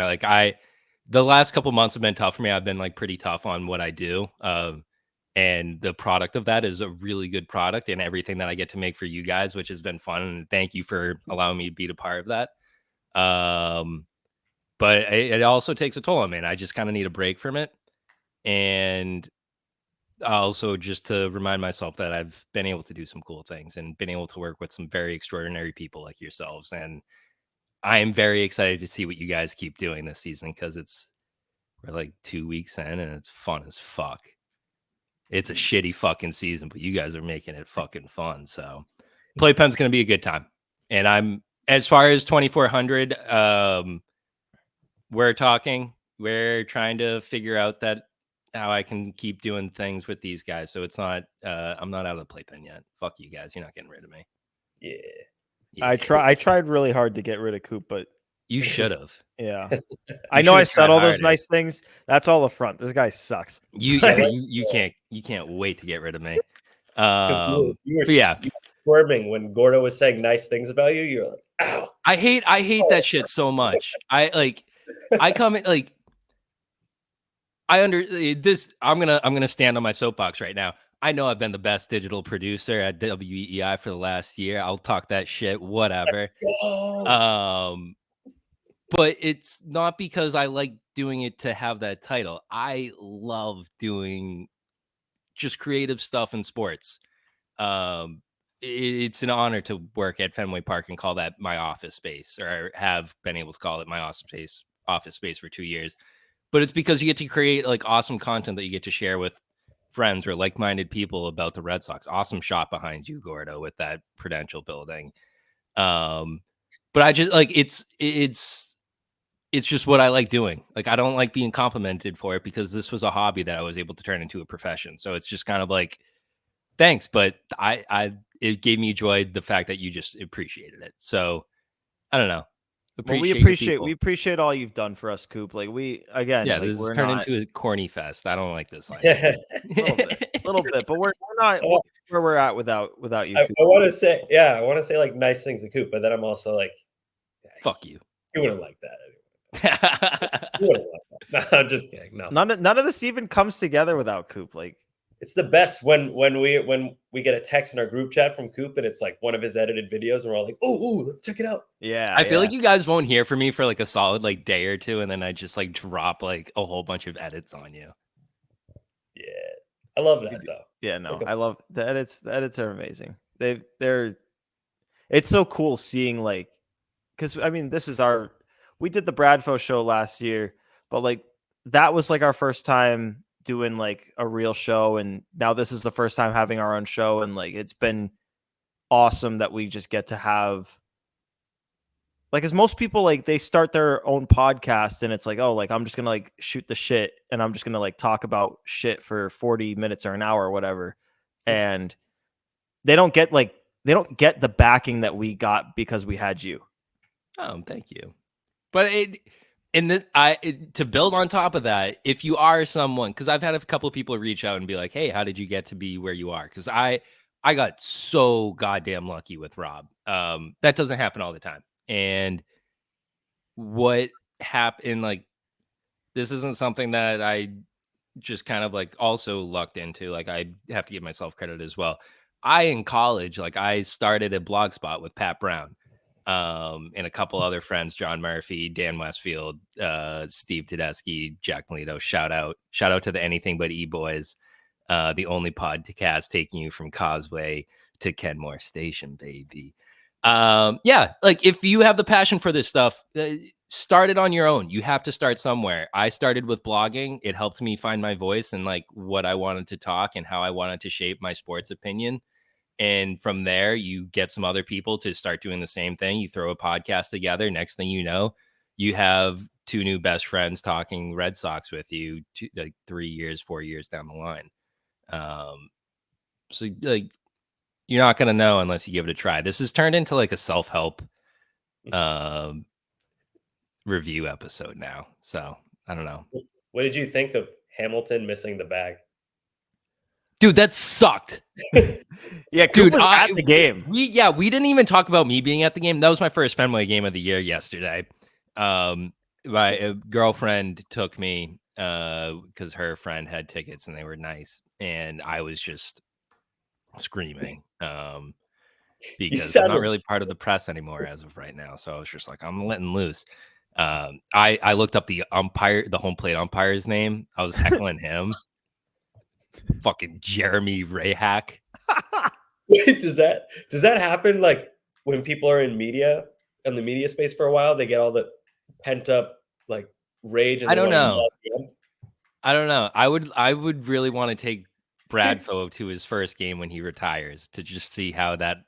the last couple months have been tough for me. I've been like pretty tough on what I do. And the product of that is a really good product, and everything that I get to make for you guys, which has been fun. And thank you for allowing me to be a part of that. But it also takes a toll on me. And I just kind of need a break from it. And also just to remind myself that I've been able to do some cool things and been able to work with some very extraordinary people like yourselves. And I am very excited to see what you guys keep doing this season, because we're like 2 weeks in and it's fun as fuck. It's a shitty fucking season, but you guys are making it fucking fun. So Playpen's going to be a good time. And I'm, as far as 2400, we're trying to figure out that how I can keep doing things with these guys. So it's not, I'm not out of the Playpen yet. Fuck you guys. You're not getting rid of me. Yeah. I tried really hard to get rid of Coop, but You should have. yeah. I know I said all those nice things. That's all a front. This guy sucks. You can't wait to get rid of me. You were yeah. squirming when Gordo was saying nice things about you. You're like, ow. I hate that shit so much. I come in like, I'm gonna stand on my soapbox right now. I know I've been the best digital producer at WEI for the last year. I'll talk that shit, whatever. But it's not because I like doing it to have that title. I love doing just creative stuff in sports. It's an honor to work at Fenway Park and call that my office space, or have been able to call it my office space for 2 years. But it's because you get to create like awesome content that you get to share with friends or like-minded people about the Red Sox. Awesome shot behind you, Gordo, with that Prudential building. But I just like it's just what I like doing. Like, I don't like being complimented for it, because this was a hobby that I was able to turn into a profession. So it's just kind of like, thanks, but it gave me joy, the fact that you just appreciated it. So I don't know. We appreciate all you've done for us, Coop. Like this has turned into a corny fest. I don't like this. A little bit, but we're not where we're at without you. I want to say like nice things to Coop, but then I'm also like, fuck you. You wouldn't like that anyway. You wouldn't like that. No, I'm just kidding. No, none of this even comes together without Coop. Like, it's the best when we get a text in our group chat from Coop and it's like one of his edited videos and we're all like, oh, let's check it out. Yeah. I feel like you guys won't hear from me for like a solid like day or two, and then I just like drop like a whole bunch of edits on you. Yeah. I love that though. Yeah, no. I love the edits. The edits are amazing. It's so cool seeing like, because I mean, we did the Bradfo show last year, but like that was like our first time doing like a real show, and now this is the first time having our own show, and like it's been awesome that we just get to have, like, as most people like they start their own podcast and it's like, oh, like I'm just gonna like shoot the shit and I'm just gonna like talk about shit for 40 minutes or an hour or whatever, and they don't get the backing that we got because we had you. Oh, thank you. But to build on top of that, if you are someone, because I've had a couple of people reach out and be like, hey, how did you get to be where you are? Because I got so goddamn lucky with Rob. That doesn't happen all the time. And what happened, like, this isn't something that I just kind of like also lucked into. Like, I have to give myself credit as well. In college, like, I started a blog spot with Pat Brown. And a couple other friends, John Murphy, Dan Westfield, Steve Tedeschi, Jack Melito. Shout out to the Anything But E-Boys, the only podcast taking you from Causeway to Kenmore Station, baby. Yeah, like, if you have the passion for this stuff, start it on your own. You have to start somewhere. I started with blogging. It helped me find my voice and like what I wanted to talk and how I wanted to shape my sports opinion. And from there, you get some other people to start doing the same thing. You throw a podcast together. Next thing you know, you have two new best friends talking Red Sox with you like 3 years, 4 years down the line. So like, you're not going to know unless you give it a try. This has turned into like a self-help review episode now. So I don't know. What did you think of Hamilton missing the bag? Dude, that sucked. Yeah, Coop was at the game. We didn't even talk about me being at the game. That was my first Fenway game of the year yesterday. My girlfriend took me because her friend had tickets and they were nice, and I was just screaming. Because I'm not really part of the press anymore as of right now. So I was just like, I'm letting loose. I looked up the home plate umpire's name. I was heckling him. Fucking Jeremy Rayhack. Wait, does that happen like when people are in the media space for a while, they get all the pent up like rage and I don't know. want I don't know. I would really want to take Bradfo to his first game when he retires to just see how that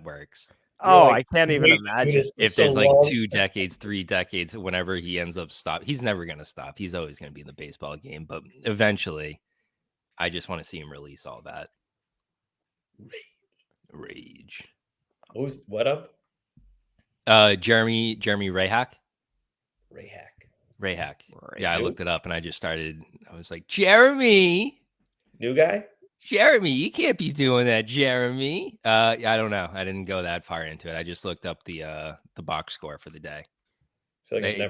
works. Oh, like, I can't even imagine. If there's like 2 decades, 3 decades, whenever he ends up he's never going to stop. He's always going to be in the baseball game, but eventually I just want to see him release all that rage. Who's what up? Jeremy Rayhack. Rayhack. Yeah, I looked it up and I was like, Jeremy, New guy? Jeremy, you can't be doing that, Jeremy. I don't know. I didn't go that far into it. I just looked up the box score for the day.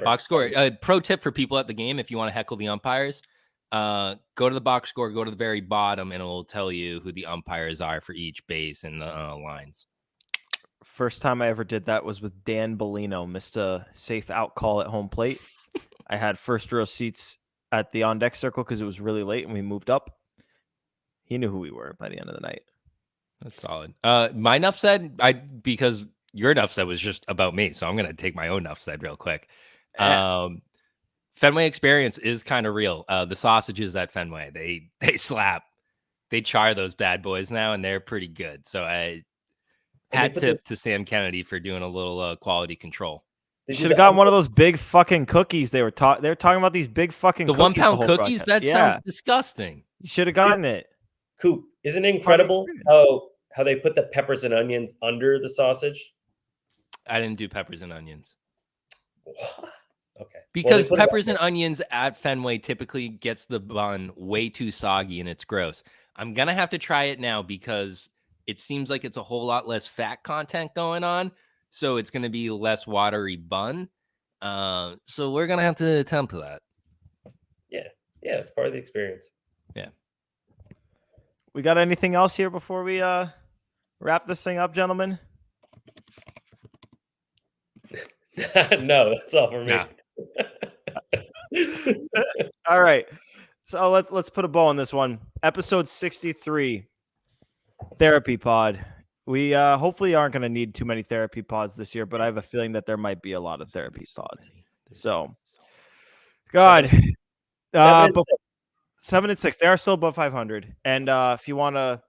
Box score. Pro tip for people at the game: if you want to heckle the umpires, go to the box score, go to the very bottom, and it will tell you who the umpires are for each base and the lines. First time I ever did that was with Dan Bellino. Missed a safe out call at home plate. I had first row seats at the on deck circle because it was really late and we moved up. He knew who we were by the end of the night. That's solid. My enough said, because your enough said was just about me, so I'm gonna take my own enough said real quick. Fenway experience is kind of real. The sausages at Fenway, they slap. They char those bad boys now, and they're pretty good. So hat tip to Sam Kennedy for doing a little quality control. They should have gotten one of those big fucking cookies. They're talking about these big fucking the cookies. 1 pound cookies. That sounds disgusting. You should have gotten it. Coop, isn't it incredible how they put the peppers and onions under the sausage? I didn't do peppers and onions. What? Okay. Because peppers and onions at Fenway typically gets the bun way too soggy and it's gross. I'm going to have to try it now because it seems like it's a whole lot less fat content going on. So it's going to be less watery bun. So we're going to have to attempt that. Yeah. Yeah. It's part of the experience. Yeah. We got anything else here before we wrap this thing up, gentlemen? No, that's all for me. Nah. All right. So let's put a bow on this one. Episode 63, Therapy Pod. We hopefully aren't going to need too many therapy pods this year, but I have a feeling that there might be a lot of therapy pods. So, God. 7 and 6. They are still above 500. And if you want to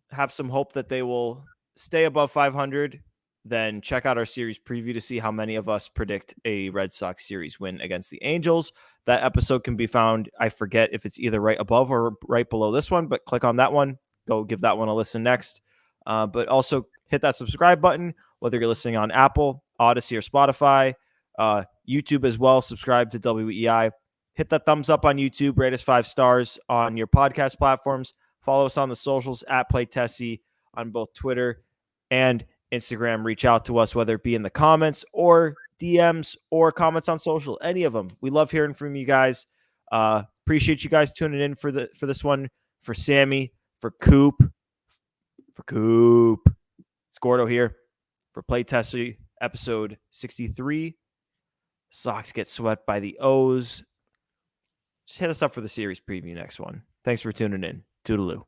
have some hope that they will stay above 500, then check out our series preview to see how many of us predict a Red Sox series win against the Angels. That episode can be found, I forget if it's either right above or right below this one, but click on that one. Go give that one a listen next. But also hit that subscribe button, whether you're listening on Apple, Odyssey, or Spotify, YouTube as well. Subscribe to WEI. Hit that thumbs up on YouTube. Rate us 5 stars on your podcast platforms. Follow us on the socials at PlayTessie on both Twitter and Instagram. Reach out to us, whether it be in the comments or DMs or comments on social. Any of them. We love hearing from you guys. Appreciate you guys tuning in for this one. For Sammy, for Coop. It's Gordo here for PlayTessie episode 63. Sox get swept by the O's. Just hit us up for the series preview next one. Thanks for tuning in. Toodaloo.